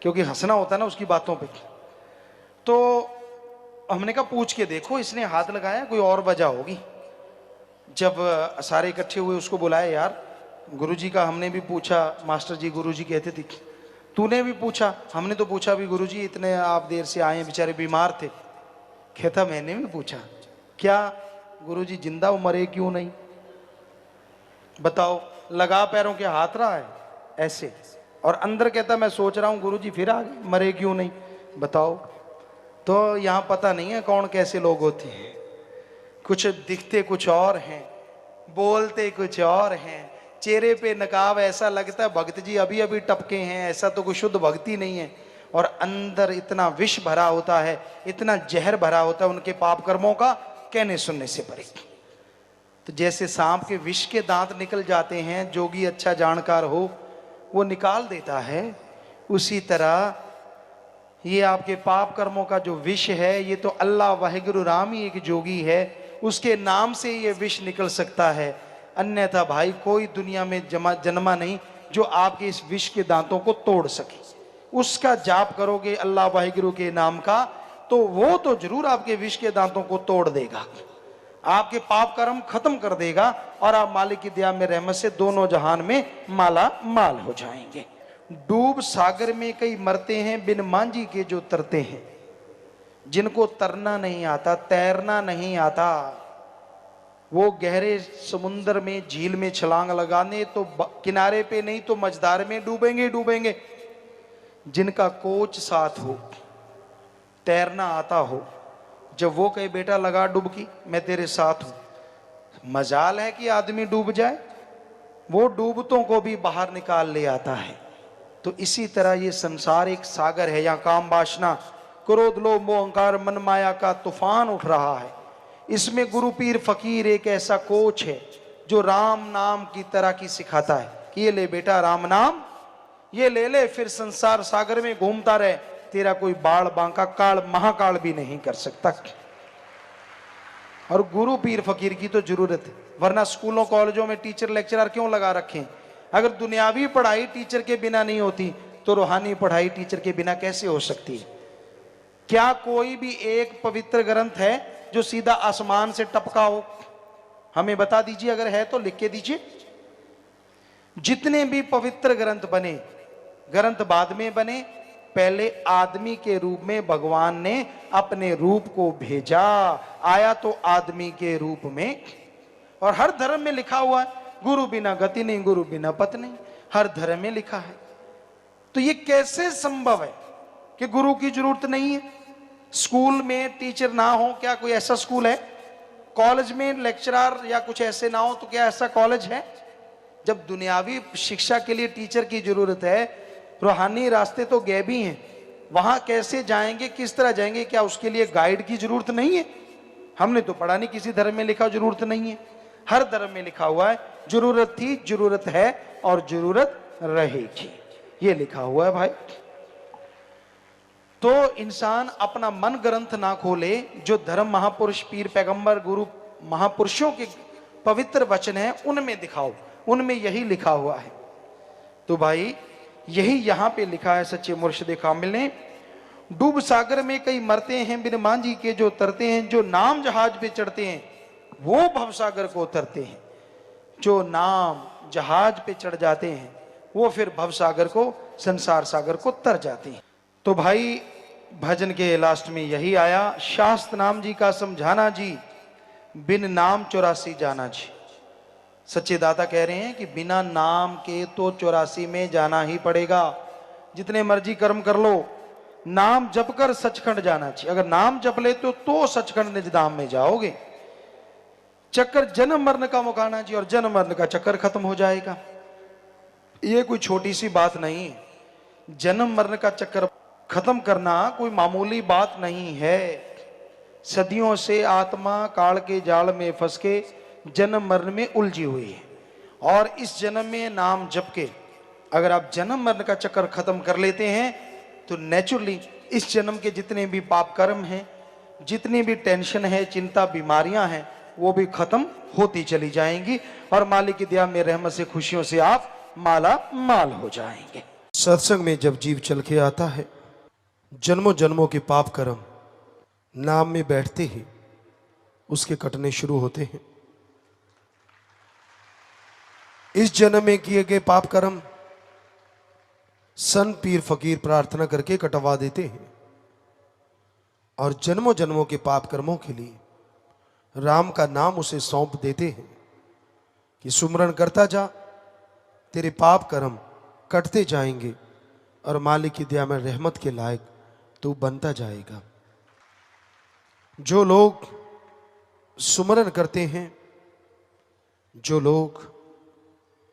क्योंकि हंसना होता है ना उसकी बातों पे। तो हमने कहा पूछ के देखो, इसने हाथ लगाया, कोई और वजह होगी। जब सारे इकट्ठे हुए, उसको बुलाया, यार गुरुजी का हमने भी पूछा, मास्टर जी गुरुजी कहते थे, तूने भी पूछा? हमने तो पूछा भी गुरुजी, इतने आप देर से आए, बेचारे बीमार थे। कहता मैंने भी पूछा। क्या गुरुजी जिंदा हो, मरे क्यों नहीं? बताओ। लगा पैरों के हाथ रहा है ऐसे, और अंदर कहता मैं सोच रहा हूं गुरुजी फिर आ गए, मरे क्यों नहीं? बताओ। तो यहां पता नहीं है कौन कैसे लोग होते हैं। कुछ दिखते कुछ और हैं, बोलते कुछ और हैं, चेहरे पे नकाब ऐसा लगता है भक्त जी अभी अभी टपके हैं, ऐसा तो कोई शुद्ध भक्ति नहीं है। और अंदर इतना विष भरा होता है, इतना जहर भरा होता है उनके पाप कर्मों का, कहने सुनने से परे। तो जैसे सांप के विष के दांत निकल जाते हैं, जोगी अच्छा जानकार हो वो निकाल देता है, उसी तरह ये आपके पाप कर्मों का जो विष है, ये तो अल्लाह वाहिगुरु राम ही एक जोगी है, उसके नाम से ये विष निकल सकता है। अन्यथा भाई कोई दुनिया में जन्मा नहीं जो आपके इस विष के दांतों को तोड़ सके। उसका जाप करोगे अल्लाह वाहिगुरु के नाम का, तो वो तो जरूर आपके विष के दांतों को तोड़ देगा, आपके पाप कर्म खत्म कर देगा, और आप मालिक की दया में रहमत से दोनों जहान में माला माल हो जाएंगे। डूब सागर में कई मरते हैं, बिन मांझी के जो तरते हैं। जिनको तरना नहीं आता, तैरना नहीं आता, वो गहरे समुद्र में झील में छलांग लगाने तो किनारे पे नहीं तो मझधार में डूबेंगे डूबेंगे। जिनका कोच साथ हो, तैरना आता हो, जब वो कहे बेटा लगा डुबकी मैं तेरे साथ हूं, मजाल है कि आदमी डूब जाए, वो डूबतों को भी बाहर निकाल ले आता है। तो इसी तरह ये संसार एक सागर है, यहाँ काम वासना, क्रोध लोभ मोह अहंकार मन माया का तूफान उठ रहा है। इसमें गुरु पीर फकीर एक ऐसा कोच है जो राम नाम की तरह की सिखाता है कि ये ले बेटा राम नाम, ये ले ले, फिर संसार सागर में घूमता रहे, तेरा कोई बाढ़ बांका काल महाकाल भी नहीं कर सकता। और गुरु पीर फकीर की तो जरूरत है, वरना स्कूलों कॉलेजों में टीचर लेक्चरर क्यों लगा रखे हैं? अगर दुनियावी पढ़ाई टीचर के बिना नहीं होती तो रूहानी पढ़ाई टीचर के बिना कैसे हो सकती है? क्या कोई भी एक पवित्र ग्रंथ है जो सीधा आसमान से टपका हो? हमें बता दीजिए, अगर है तो लिख के दीजिए। जितने भी पवित्र ग्रंथ बने, ग्रंथ बाद में बने, पहले आदमी के रूप में भगवान ने अपने रूप को भेजा, आया तो आदमी के रूप में। और हर धर्म में लिखा हुआ है गुरु बिना गति नहीं, गुरु बिना पत नहीं, हर धर्म में लिखा है। तो ये कैसे संभव है कि गुरु की जरूरत नहीं है? स्कूल में टीचर ना हो, क्या कोई ऐसा स्कूल है? कॉलेज में लेक्चरर या कुछ ऐसे ना हो, तो क्या ऐसा कॉलेज है? जब दुनियावी शिक्षा के लिए टीचर की जरूरत है, रूहानी रास्ते तो गैबी हैं, वहां कैसे जाएंगे, किस तरह जाएंगे? क्या उसके लिए गाइड की जरूरत नहीं है? हमने तो पढ़ा नहीं किसी धर्म में लिखा जरूरत नहीं है, हर धर्म में लिखा हुआ है जरूरत थी, जरूरत है और जरूरत रहेगी, ये लिखा हुआ है भाई। तो इंसान अपना मन ग्रंथ ना खोले, जो धर्म महापुरुष पीर पैगंबर गुरु महापुरुषों के पवित्र वचन है उनमें दिखाओ, उनमें यही लिखा हुआ है। तो भाई यही यहां पे लिखा है सच्चे मुर्शिद कामिल ने, डूब सागर में कई मरते हैं, बिन मांझी के जो तरते हैं। जो नाम जहाज पे चढ़ते हैं वो भवसागर को उतरते हैं, जो नाम जहाज पे चढ़ जाते हैं वो फिर भवसागर को, संसार सागर को तर जाते हैं। तो भाई भजन के लास्ट में यही आया, शास्त्र नाम जी का समझाना जी, बिन नाम 84 जाना जी। सच्चे दाता कह रहे हैं कि बिना नाम के तो 84 में जाना ही पड़ेगा। जितने मर्जी कर्म कर लो, नाम जप कर सचखंड जाना चाहिए। अगर नाम जप ले तो सचखंड निजधाम में जाओगे। चक्कर जन्म मरण का मुकाना जी, और जन्म मरण का चक्कर खत्म हो जाएगा। ये कोई छोटी सी बात नहीं है, जन्म मरण का चक्कर खत्म करना कोई मामूली बात नहीं है। सदियों से आत्मा काल के जाल में फंस के जन्म मरण में उलझी हुई है, और इस जन्म में नाम जप के अगर आप जन्म मरण का चक्कर खत्म कर लेते हैं तो नेचुरली इस जन्म के जितने भी पाप कर्म हैं, जितनी भी टेंशन है, चिंता, बीमारियां हैं, वो भी खत्म होती चली जाएंगी, और मालिक की दया में रहमत से खुशियों से आप माला माल हो जाएंगे। सत्संग में जब जीव चल के आता है, जन्मों जन्मों के पाप कर्म नाम में बैठते ही उसके कटने शुरू होते हैं। इस जन्म में किए गए पाप कर्म संत पीर फकीर प्रार्थना करके कटवा देते हैं, और जन्मों जन्मों के पाप कर्मों के लिए राम का नाम उसे सौंप देते हैं कि सुमरन करता जा, तेरे पाप कर्म कटते जाएंगे और मालिक की दया में रहमत के लायक तू बनता जाएगा। जो लोग सुमरन करते हैं, जो लोग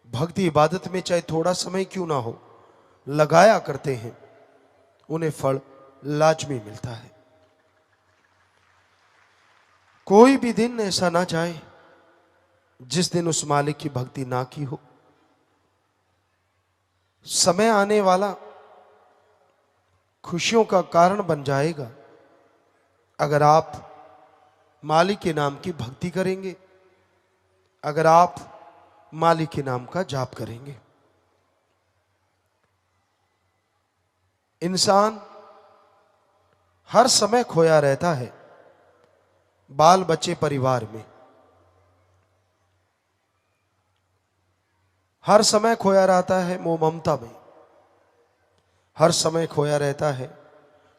भक्ति इबादत में चाहे थोड़ा समय क्यों ना हो लगाया करते हैं, उन्हें फल लाजमी मिलता है। कोई भी दिन ऐसा ना जाए जिस दिन उस मालिक की भक्ति ना की हो। समय आने वाला खुशियों का कारण बन जाएगा अगर आप मालिक के नाम की भक्ति करेंगे, अगर आप मालिक के नाम का जाप करेंगे। इंसान हर समय खोया रहता है बाल बच्चे परिवार में, हर समय खोया रहता है मोह ममता में, हर समय खोया रहता है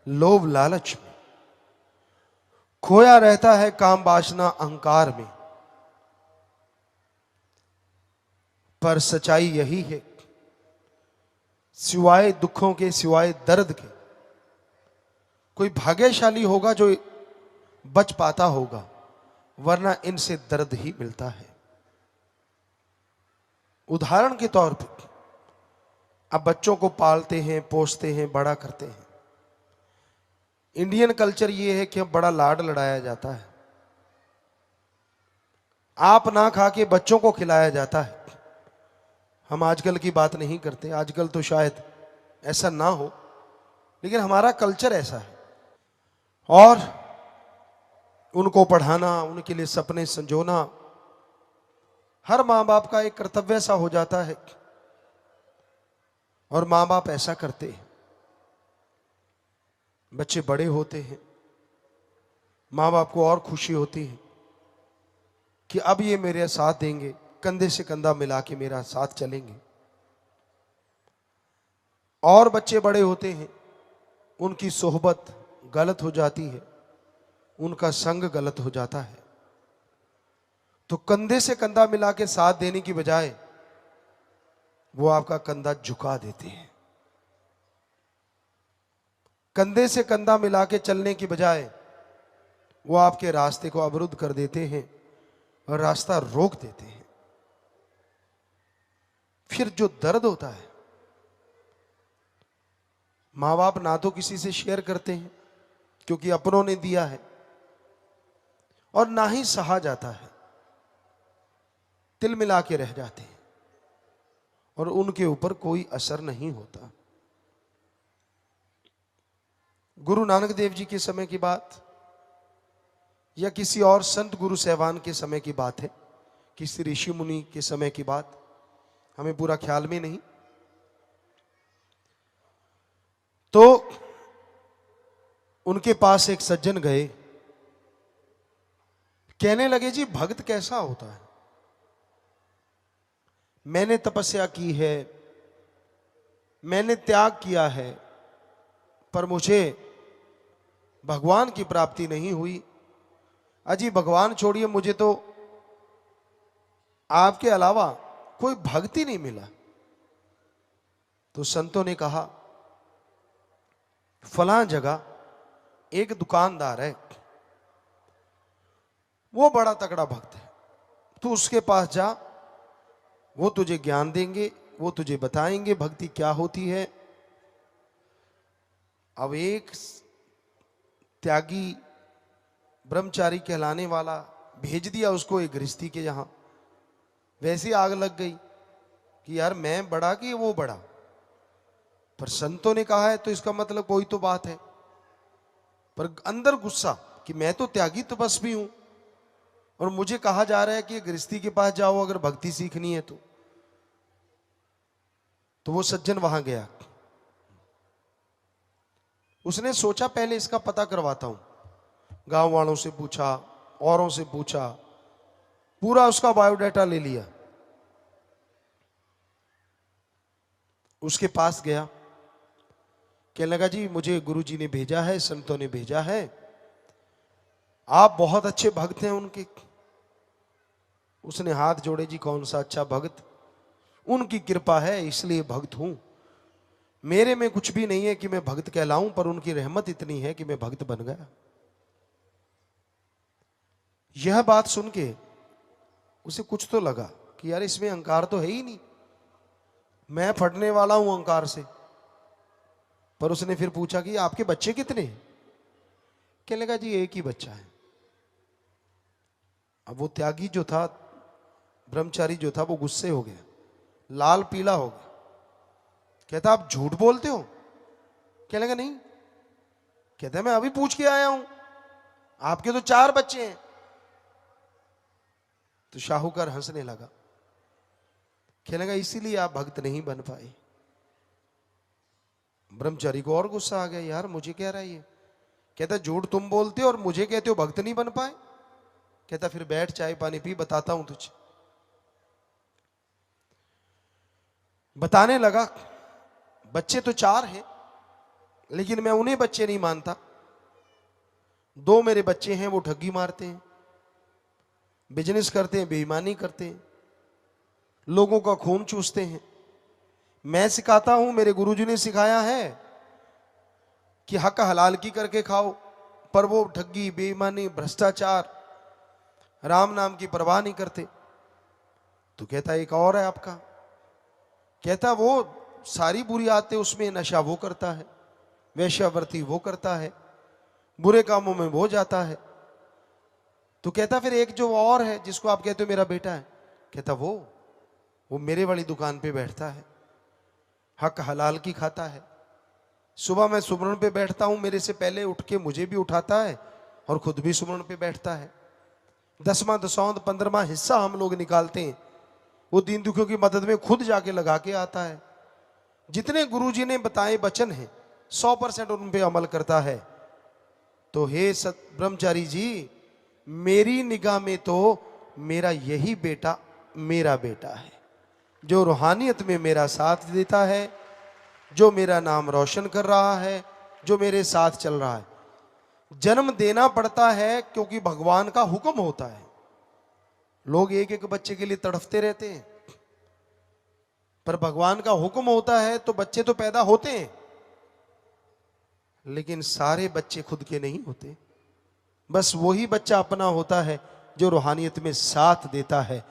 लोभ लालच में, खोया रहता है काम वासना अहंकार में। पर सच्चाई यही है, सिवाय दुखों के, सिवाय दर्द के, कोई भाग्यशाली होगा जो बच पाता होगा, वरना इनसे दर्द ही मिलता है। उदाहरण के तौर पर अब बच्चों को पालते हैं, पोसते हैं, बड़ा करते हैं। इंडियन कल्चर ये है कि अब बड़ा लाड लड़ाया जाता है, आप ना खा के बच्चों को खिलाया जाता है। हम आजकल की बात नहीं करते, आजकल तो शायद ऐसा ना हो, लेकिन हमारा कल्चर ऐसा है। और उनको पढ़ाना, उनके लिए सपने संजोना हर मां बाप का एक कर्तव्य सा हो जाता है, और मां बाप ऐसा करते हैं। बच्चे बड़े होते हैं, मां बाप को और खुशी होती है कि अब ये मेरे साथ देंगे, कंधे से कंधा मिला के मेरा साथ चलेंगे। और बच्चे बड़े होते हैं, उनकी सोहबत गलत हो जाती है, उनका संग गलत हो जाता है, तो कंधे से कंधा मिला के साथ देने की बजाय वो आपका कंधा झुका देते हैं। कंधे से कंधा मिला के चलने की बजाय वो आपके रास्ते को अवरुद्ध कर देते हैं और रास्ता रोक देते हैं। फिर जो दर्द होता है, मां बाप ना तो किसी से शेयर करते हैं क्योंकि अपनों ने दिया है, और ना ही सहा जाता है, तिल मिला के रह जाते हैं और उनके ऊपर कोई असर नहीं होता। गुरु नानक देव जी के समय की बात या किसी और संत गुरु सहवान के समय की बात है, किसी ऋषि मुनि के समय की बात, हमें पूरा ख्याल में नहीं। तो उनके पास एक सज्जन गए, कहने लगे जी भक्त कैसा होता है? मैंने तपस्या की है, मैंने त्याग किया है, पर मुझे भगवान की प्राप्ति नहीं हुई। अजी भगवान छोड़िए, मुझे तो आपके अलावा कोई भक्त ही नहीं मिला। तो संतों ने कहा, फलां जगह एक दुकानदार है, वो बड़ा तगड़ा भक्त है, तू उसके पास जा, वो तुझे ज्ञान देंगे, वो तुझे बताएंगे भक्ति क्या होती है। अब एक त्यागी ब्रह्मचारी कहलाने वाला भेज दिया उसको एक गृहस्थी के यहां। वैसी आग लग गई कि यार मैं बड़ा कि वो बड़ा, पर संतों ने कहा है तो इसका मतलब कोई तो बात है। पर अंदर गुस्सा कि मैं तो त्यागी तपस्वी हूं और मुझे कहा जा रहा है कि गृहस्थी के पास जाओ अगर भक्ति सीखनी है तो वो सज्जन वहां गया। उसने सोचा पहले इसका पता करवाता हूं, गांव वालों से पूछा, औरों से पूछा, पूरा उसका बायोडाटा ले लिया। उसके पास गया, कहने लगा जी मुझे गुरुजी ने भेजा है, संतों ने भेजा है, आप बहुत अच्छे भक्त हैं उनके। उसने हाथ जोड़े, जी कौन सा अच्छा भक्त, उनकी कृपा है इसलिए भक्त हूं, मेरे में कुछ भी नहीं है कि मैं भक्त कहलाऊं, पर उनकी रहमत इतनी है कि मैं भक्त बन गया। यह बात सुन के उसे कुछ तो लगा कि यार इसमें अहंकार तो है ही नहीं, मैं फटने वाला हूं अहंकार से। पर उसने फिर पूछा कि आपके बच्चे कितने हैं? कहने लगा जी एक ही बच्चा है। अब वो त्यागी जो था ब्रह्मचारी जो था वो गुस्से हो गया, लाल पीला हो गया। कहता आप झूठ बोलते हो? क्या लगा नहीं? कहता मैं अभी पूछ के आया हूं, आपके तो 4 बच्चे हैं। तो शाहूकार हंसने लगा, कहने लगा इसीलिए आप भक्त नहीं बन पाए। ब्रह्मचारी को और गुस्सा आ गया, यार मुझे कह रहा है ये। कहता झूठ तुम बोलते हो और मुझे कहते हो भक्त नहीं बन पाए। कहता फिर बैठ, चाय पानी पी, बताता हूं तुझे। बताने लगा, बच्चे तो 4 हैं, लेकिन मैं उन्हें बच्चे नहीं मानता। 2 मेरे बच्चे हैं, वो ठगी मारते हैं, बिजनेस करते हैं, बेईमानी करते हैं, लोगों का खून चूसते हैं। मैं सिखाता हूं, मेरे गुरुजी ने सिखाया है कि हक हलाल की करके खाओ, पर वो ठगी, बेईमानी, भ्रष्टाचार, राम नाम की परवाह नहीं करते। तो कहता एक और है आपका। कहता वो सारी बुरी आदतें, उसमें नशा वो करता है, वेश्यावृत्ति वो करता है, बुरे कामों में वो जाता है। तो कहता फिर एक जो और है जिसको आप कहते हो मेरा बेटा है। कहता वो मेरे वाली दुकान पे बैठता है, हक हलाल की खाता है। सुबह मैं सुमरन पे बैठता हूं, मेरे से पहले उठ के मुझे भी उठाता है और खुद भी सुमरन पे बैठता है। 10वां, 10वां, 15वां हिस्सा हम लोग निकालते हैं, वो दीन दुखियों की मदद में खुद जाके लगा के आता है। जितने गुरुजी ने बताए वचन हैं 100% उन पे अमल करता है। तो हे ब्रह्मचारी जी, मेरी निगाह में तो मेरा यही बेटा मेरा बेटा है, जो रूहानियत में मेरा साथ देता है, जो मेरा नाम रोशन कर रहा है, जो मेरे साथ चल रहा है। जन्म देना पड़ता है क्योंकि भगवान का हुक्म होता है। लोग एक एक बच्चे के लिए तड़फते रहते हैं, पर भगवान का हुक्म होता है तो बच्चे तो पैदा होते हैं, लेकिन सारे बच्चे खुद के नहीं होते। बस वही बच्चा अपना होता है जो रूहानियत में साथ देता है।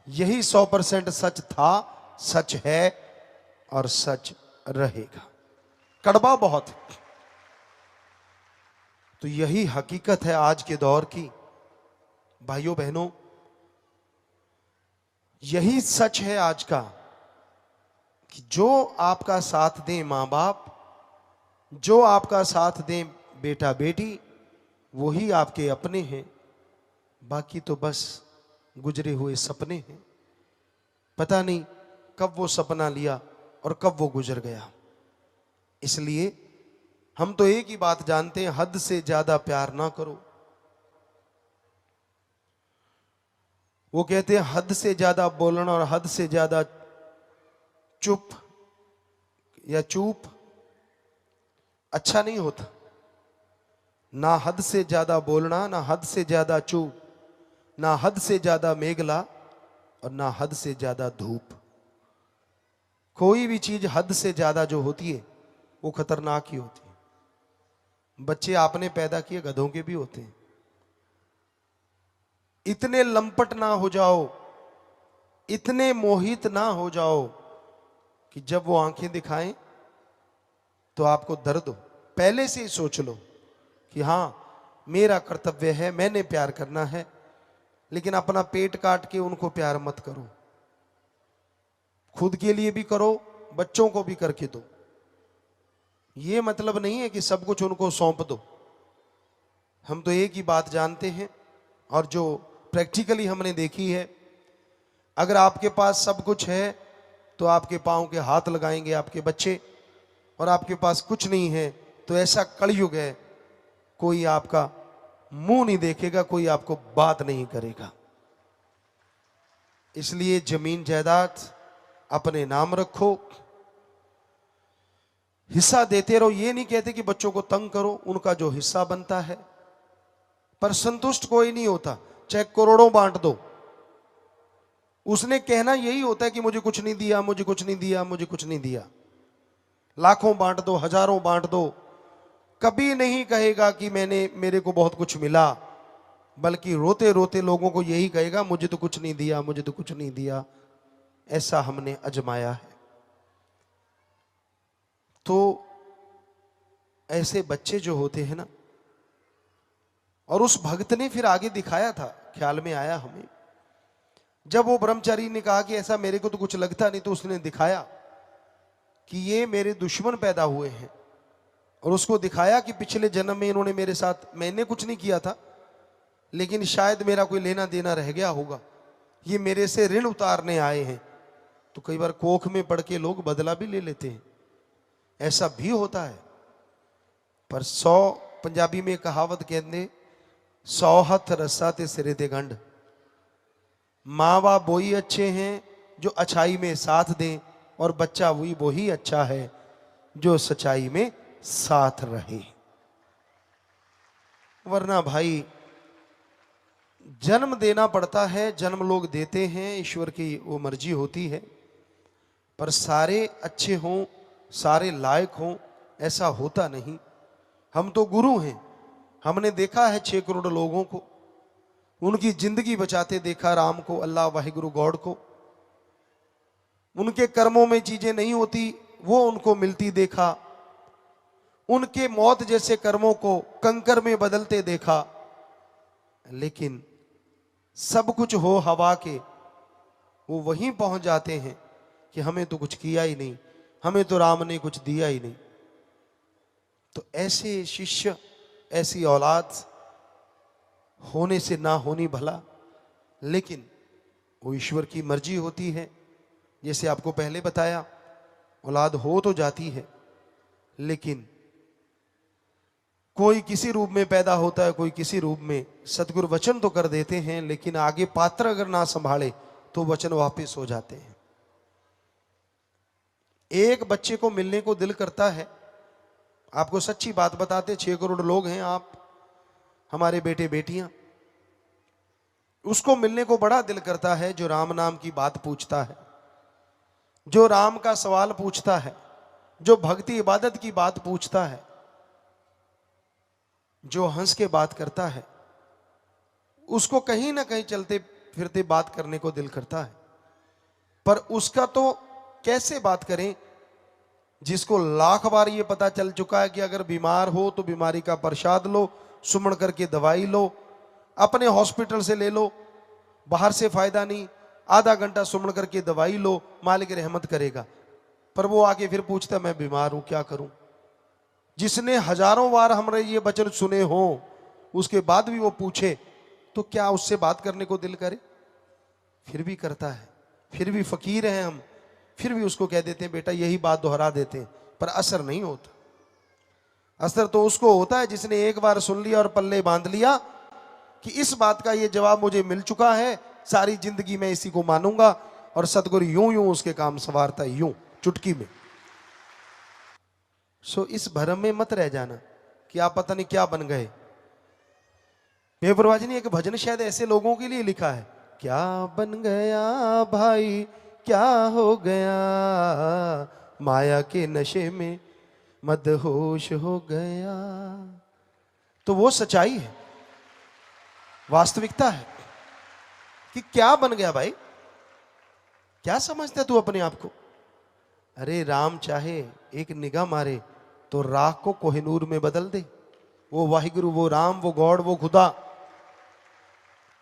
यही 100% सच था, सच है और सच रहेगा। कड़वा बहुत है, तो यही हकीकत है आज के दौर की। भाइयों बहनों, यही सच है आज का कि जो आपका साथ दें मां बाप, जो आपका साथ दें बेटा बेटी, वही आपके अपने हैं। बाकी तो बस गुजरे हुए सपने हैं। पता नहीं कब वो सपना लिया और कब वो गुजर गया। इसलिए हम तो एक ही बात जानते हैं, हद से ज्यादा प्यार ना करो। वो कहते हैं हद से ज्यादा बोलना और हद से ज्यादा चुप या चूप अच्छा नहीं होता। ना हद से ज्यादा बोलना, ना हद से ज्यादा चुप, ना हद से ज्यादा मेघला और ना हद से ज्यादा धूप। कोई भी चीज हद से ज्यादा जो होती है वो खतरनाक ही होती है। बच्चे आपने पैदा किए गधों के भी होते हैं। इतने लंपट ना हो जाओ, इतने मोहित ना हो जाओ कि जब वो आंखें दिखाएं तो आपको दर्द हो। पहले से ही सोच लो कि हां मेरा कर्तव्य है, मैंने प्यार करना है, लेकिन अपना पेट काट के उनको प्यार मत करो। खुद के लिए भी करो, बच्चों को भी करके दो। ये मतलब नहीं है कि सब कुछ उनको सौंप दो। हम तो एक ही बात जानते हैं और जो प्रैक्टिकली हमने देखी है, अगर आपके पास सब कुछ है तो आपके पांव के हाथ लगाएंगे आपके बच्चे, और आपके पास कुछ नहीं है तो ऐसा कलयुग है, कोई आपका मुंह नहीं देखेगा, कोई आपको बात नहीं करेगा। इसलिए जमीन जायदाद अपने नाम रखो, हिस्सा देते रहो। ये नहीं कहते कि बच्चों को तंग करो, उनका जो हिस्सा बनता है। पर संतुष्ट कोई नहीं होता, चाहे करोड़ों बांट दो, उसने कहना यही होता है कि मुझे कुछ नहीं दिया, मुझे कुछ नहीं दिया, मुझे कुछ नहीं दिया। लाखों बांट दो, हजारों बांट दो, कभी नहीं कहेगा कि मेरे को बहुत कुछ मिला, बल्कि रोते रोते लोगों को यही कहेगा मुझे तो कुछ नहीं दिया, मुझे तो कुछ नहीं दिया। ऐसा हमने अजमाया है। तो ऐसे बच्चे जो होते हैं ना, और उस भक्त ने फिर आगे दिखाया था, ख्याल में आया हमें जब वो ब्रह्मचारी ने कहा कि ऐसा मेरे को तो कुछ लगता नहीं, तो उसने दिखाया कि ये मेरे दुश्मन पैदा हुए हैं, और उसको दिखाया कि पिछले जन्म में इन्होंने मेरे साथ, मैंने कुछ नहीं किया था लेकिन शायद मेरा कोई लेना देना रह गया होगा, ये मेरे से ऋण उतारने आए हैं। तो कई बार कोख में पड़ के लोग बदला भी ले लेते हैं, ऐसा भी होता है। पर 100 पंजाबी में कहावत कहते, 100 हथ रस्सा ते सिरे ते गंढ। माँ बाप वही अच्छे हैं जो अच्छाई में साथ दें, और बच्चा वही अच्छा है जो सच्चाई में साथ रहे। वरना भाई जन्म देना पड़ता है, जन्म लोग देते हैं, ईश्वर की वो मर्जी होती है, पर सारे अच्छे हों, सारे लायक हों, ऐसा होता नहीं। हम तो गुरु हैं, हमने देखा है 6 करोड़ लोगों को, उनकी जिंदगी बचाते देखा राम को, अल्लाह वाहिगुरु गॉड को। उनके कर्मों में चीजें नहीं होती, वो उनको मिलती देखा। उनके मौत जैसे कर्मों को कंकर में बदलते देखा। लेकिन सब कुछ हो हवा के, वो वहीं पहुंच जाते हैं कि हमें तो कुछ किया ही नहीं, हमें तो राम ने कुछ दिया ही नहीं। तो ऐसे शिष्य, ऐसी औलाद होने से ना होनी भला, लेकिन वो ईश्वर की मर्जी होती है। जैसे आपको पहले बताया, औलाद हो तो जाती है, लेकिन कोई किसी रूप में पैदा होता है, कोई किसी रूप में। सतगुरु वचन तो कर देते हैं, लेकिन आगे पात्र अगर ना संभाले तो वचन वापस हो जाते हैं। एक बच्चे को मिलने को दिल करता है, आपको सच्ची बात बताते, 6 करोड़ लोग हैं आप, हमारे बेटे बेटियां, उसको मिलने को बड़ा दिल करता है जो राम नाम की बात पूछता है, जो राम का सवाल पूछता है, जो भक्ति इबादत की बात पूछता है, जो हंस के बात करता है। उसको कहीं ना कहीं चलते फिरते बात करने को दिल करता है, पर उसका तो कैसे बात करें जिसको लाख बार ये पता चल चुका है कि अगर बीमार हो तो बीमारी का प्रसाद लो, सुमन करके दवाई लो, अपने हॉस्पिटल से ले लो, बाहर से फायदा नहीं, आधा घंटा सुमन करके दवाई लो, मालिक रहमत करेगा। पर वो आके फिर पूछता मैं बीमार हूं क्या करूं। जिसने हजारों बार हमने ये वचन सुने हो, उसके बाद भी वो पूछे तो क्या उससे बात करने को दिल करे? फिर भी करता है। फिर भी फकीर हैं हम, फिर भी उसको कह देते हैं बेटा, यही बात दोहरा देते हैं, पर असर नहीं होता। असर तो उसको होता है जिसने एक बार सुन लिया और पल्ले बांध लिया कि इस बात का ये जवाब मुझे मिल चुका है, सारी जिंदगी मैं इसी को मानूंगा। और सतगुरु यूं यूं उसके काम संवारता है, यूं चुटकी में। सो इस भरम में मत रह जाना कि आप पता नहीं क्या बन गए। बेपरवाह ने एक भजन शायद ऐसे लोगों के लिए लिखा है, क्या बन गया भाई, क्या हो गया, माया के नशे में मदहोश हो गया। तो वो सच्चाई है, वास्तविकता है कि क्या बन गया भाई, क्या समझता तू अपने आप को। अरे राम चाहे एक निगाह मारे तो राख को कोहिनूर में बदल दे। वो वाहिगुरु, वो राम, वो गॉड, वो खुदा,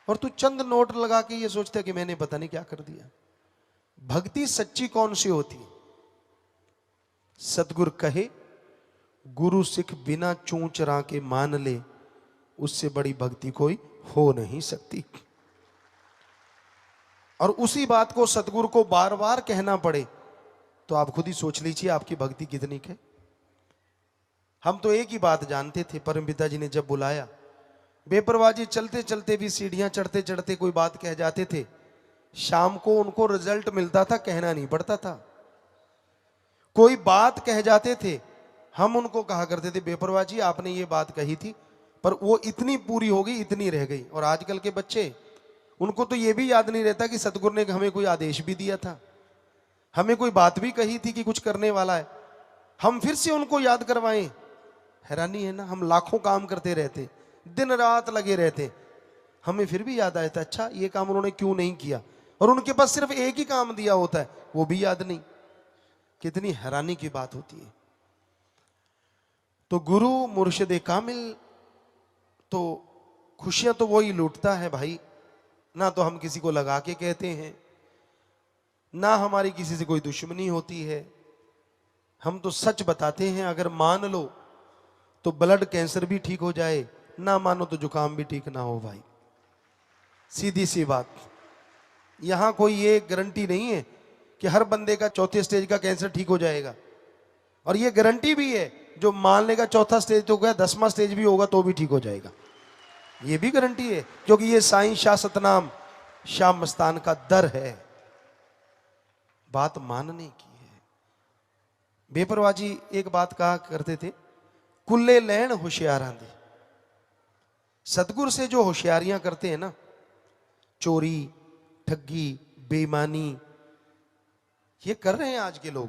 और तू चंद नोट लगा के ये सोचता है कि मैंने पता नहीं क्या कर दिया। भक्ति सच्ची कौन सी होती है? सतगुरु कहे गुरु सिख बिना चूंच रा के मान ले, उससे बड़ी भक्ति कोई हो नहीं सकती। और उसी बात को सतगुरु को बार बार कहना पड़े तो आप खुद ही सोच लीजिए आपकी भक्ति कितनी है। हम तो एक ही बात जानते थे, परमपिता जी ने जब बुलाया, बेपरवाही चलते चलते भी सीढ़ियां चढ़ते चढ़ते कोई बात कह जाते थे, शाम को उनको रिजल्ट मिलता था, कहना नहीं पड़ता था। कोई बात कह जाते थे, हम उनको कहा करते थे बेपरवाह जी आपने ये बात कही थी, पर वो इतनी पूरी हो गई, इतनी रह गई। और आजकल के बच्चे, उनको तो ये भी याद नहीं रहता कि सतगुरु ने हमें कोई आदेश भी दिया था, हमें कोई बात भी कही थी कि कुछ करने वाला है, हम फिर से उनको याद करवाएं। हैरानी है ना, हम लाखों काम करते रहते, दिन रात लगे रहते, हमें फिर भी याद आया था अच्छा ये काम उन्होंने क्यों नहीं किया, और उनके पास सिर्फ एक ही काम दिया होता है, वो भी याद नहीं। कितनी हैरानी की बात होती है। तो गुरु मुर्शिद कामिल तो खुशियां तो वही लूटता है भाई ना तो हम किसी को लगा के कहते हैं, ना हमारी किसी से कोई दुश्मनी होती है। हम तो सच बताते हैं। अगर मान लो तो ब्लड कैंसर भी ठीक हो जाए, ना मानो तो जुकाम भी ठीक ना हो भाई, सीधी सी बात। यहां कोई ये गारंटी नहीं है कि हर बंदे का चौथे स्टेज का कैंसर ठीक हो जाएगा। और ये गारंटी भी है जो मान लेगा चौथा स्टेज तो गया, 10वां स्टेज भी होगा तो भी ठीक हो जाएगा, ये भी गारंटी है। क्योंकि ये साईं शाह सतनाम शाह मस्तान का दर है, बात मानने की है। बेपरवाह जी एक बात कहा करते थे, कुल्ले लैन होशियारां दे। सतगुर से जो होशियारियां करते हैं ना, चोरी, ठगी, बेईमानी, ये कर रहे हैं आज के लोग,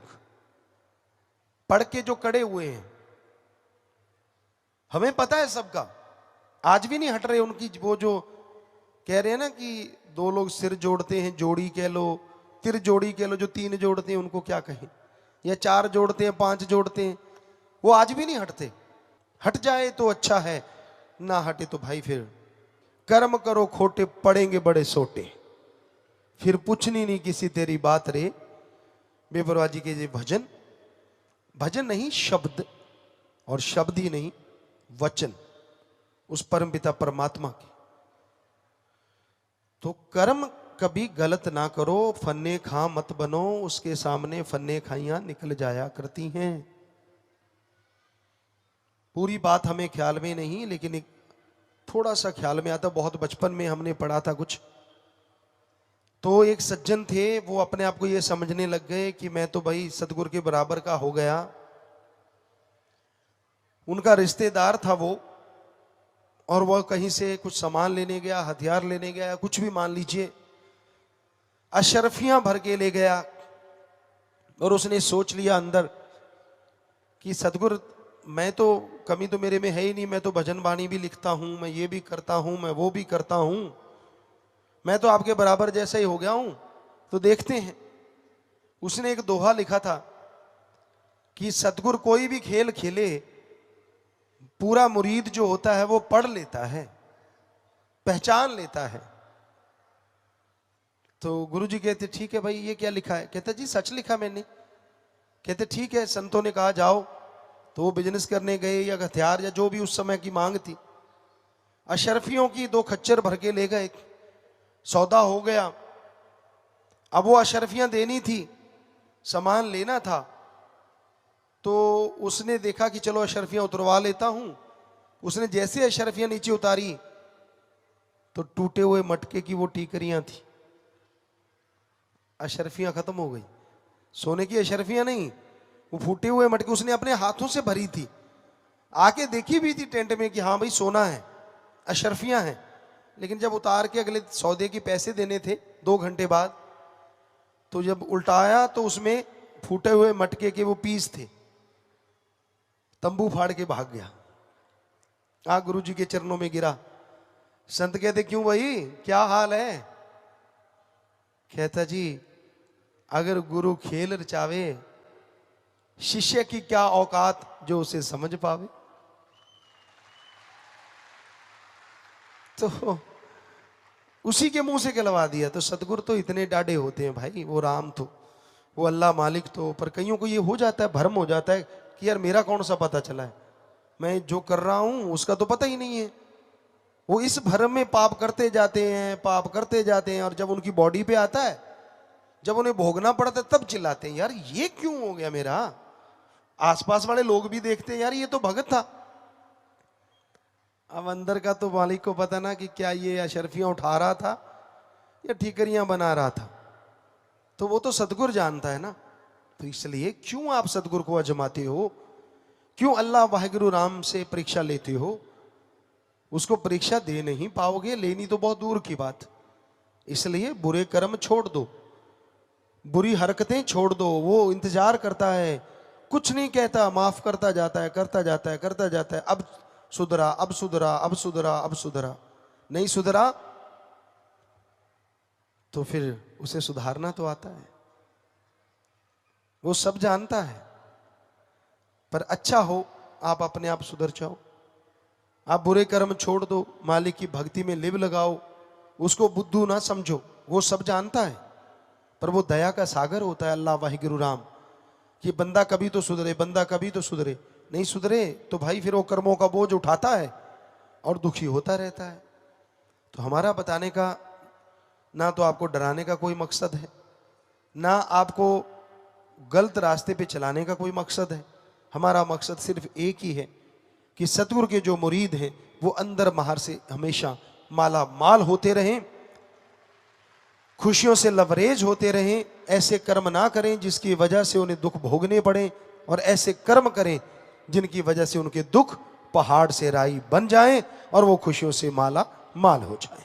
पढ़ के जो कड़े हुए हैं। हमें पता है सबका, आज भी नहीं हट रहे उनकी। वो जो कह रहे हैं ना कि दो लोग सिर जोड़ते हैं, जोड़ी कह लो, तिर जोड़ी कह लो, जो 3 जोड़ते हैं उनको क्या कहें, या 4 जोड़ते हैं, 5 जोड़ते हैं, वो आज भी नहीं हटते। हट जाए तो अच्छा है, ना हटे तो भाई फिर कर्म करो खोटे, पड़ेंगे बड़े सोटे, फिर पूछनी नहीं किसी तेरी बात रे। बेपरवाह जी के ये भजन, भजन नहीं शब्द, और शब्द ही नहीं वचन उस परमपिता परमात्मा के। तो कर्म कभी गलत ना करो, फन्ने खा मत बनो, उसके सामने फन्ने खाइयां निकल जाया करती हैं। पूरी बात हमें ख्याल में नहीं, लेकिन एक थोड़ा सा ख्याल में आता, बहुत बचपन में हमने पढ़ा था कुछ। तो एक सज्जन थे, वो अपने आप को ये समझने लग गए कि मैं तो भाई सतगुरु के बराबर का हो गया। उनका रिश्तेदार था वो, और वह कहीं से कुछ सामान लेने गया, हथियार लेने गया, कुछ भी मान लीजिए, अशरफियां भर के ले गया। और उसने सोच लिया अंदर कि सतगुरु, मैं तो, कमी तो मेरे में है ही नहीं, मैं तो भजन बाणी भी लिखता हूं, मैं ये भी करता हूं, मैं वो भी करता हूं, मैं तो आपके बराबर जैसा ही हो गया हूं, तो देखते हैं। उसने एक दोहा लिखा था कि सतगुरु कोई भी खेल खेले, पूरा मुरीद जो होता है वो पढ़ लेता है, पहचान लेता है। तो गुरुजी कहते ठीक है भाई, ये क्या लिखा है? कहते जी सच लिखा मैंने। कहते ठीक है, संतों ने कहा जाओ। तो वो बिजनेस करने गए, या हथियार या जो भी उस समय की मांग थी, अशरफियों की 2 खच्चर भर के ले गए। सौदा हो गया। अब वो अशरफियां देनी थी, सामान लेना था। तो उसने देखा कि चलो अशरफियां उतरवा लेता हूं। उसने जैसे अशरफियां नीचे उतारी तो टूटे हुए मटके की वो टीकरियां थी, अशरफियां खत्म हो गई। सोने की अशरफियां नहीं, वो फूटे हुए मटके उसने अपने हाथों से भरी थी। आके देखी भी थी टेंट में कि हाँ भाई सोना है, अशरफियां हैं। लेकिन जब उतार के अगले सौदे के पैसे देने थे 2 घंटे बाद, तो जब उल्टाया तो उसमें फूटे हुए मटके के वो पीस थे। तंबू फाड़ के भाग गया। गुरु जी के चरणों में गिरा। संत कहते क्यों भाई, क्या हाल है? कहता जी, अगर गुरु खेल रचावे, शिष्य की क्या औकात जो उसे समझ पावे। तो उसी के मुंह से कहलवा दिया। तो सतगुरु तो इतने डाढ़े होते हैं भाई, वो राम तो, वो अल्लाह मालिक तो, पर कईयों को ये हो जाता है, भ्रम हो जाता है कि यार मेरा कौन सा पता चला है, मैं जो कर रहा हूं उसका तो पता ही नहीं है। वो इस भ्रम में पाप करते जाते हैं, पाप करते जाते हैं, और जब उनकी बॉडी पे आता है, जब उन्हें भोगना पड़ता है, तब चिल्लाते हैं यार ये क्यों हो गया मेरा। आसपास वाले लोग भी देखते हैं यार ये तो भगत था। अब अंदर का तो मालिक को पता ना कि क्या ये अशरफियां उठा रहा था या ठीकरियां बना रहा था। तो वो तो सतगुरु जानता है ना। तो इसलिए क्यों आप सतगुरु को अजमाते हो, क्यों अल्लाह वाहिगुरु राम से परीक्षा लेते हो? उसको परीक्षा दे नहीं पाओगे, लेनी तो बहुत दूर की बात। इसलिए बुरे कर्म छोड़ दो, बुरी हरकतें छोड़ दो। वो इंतजार करता है, कुछ नहीं कहता, माफ करता जाता है, करता जाता है, करता जाता है। अब सुधरा, अब सुधरा, अब सुधरा, अब सुधरा, नहीं सुधरा तो फिर उसे सुधारना तो आता है, वो सब जानता है। पर अच्छा हो आप अपने आप सुधर जाओ। आप बुरे कर्म छोड़ दो, मालिक की भक्ति में लिव लगाओ, उसको बुद्धू ना समझो, वो सब जानता है, पर वो दया का सागर होता है अल्लाह वाहिगुरु राम, कि बंदा कभी तो सुधरे, बंदा कभी तो सुधरे। नहीं सुधरे तो भाई फिर वो कर्मों का बोझ उठाता है और दुखी होता रहता है। तो हमारा बताने का ना तो आपको डराने का कोई मकसद है, ना आपको गलत रास्ते पे चलाने का कोई मकसद है। हमारा मकसद सिर्फ एक ही है कि सतगुरु के जो मुरीद हैं वो अंदर बाहर से हमेशा माला माल होते रहें, खुशियों से लवरेज होते रहें। ऐसे कर्म ना करें जिसकी वजह से उन्हें दुख भोगने पड़े, और ऐसे कर्म करें जिनकी वजह से उनके दुख पहाड़ से राई बन जाएं और वो खुशियों से माला माल हो जाएं।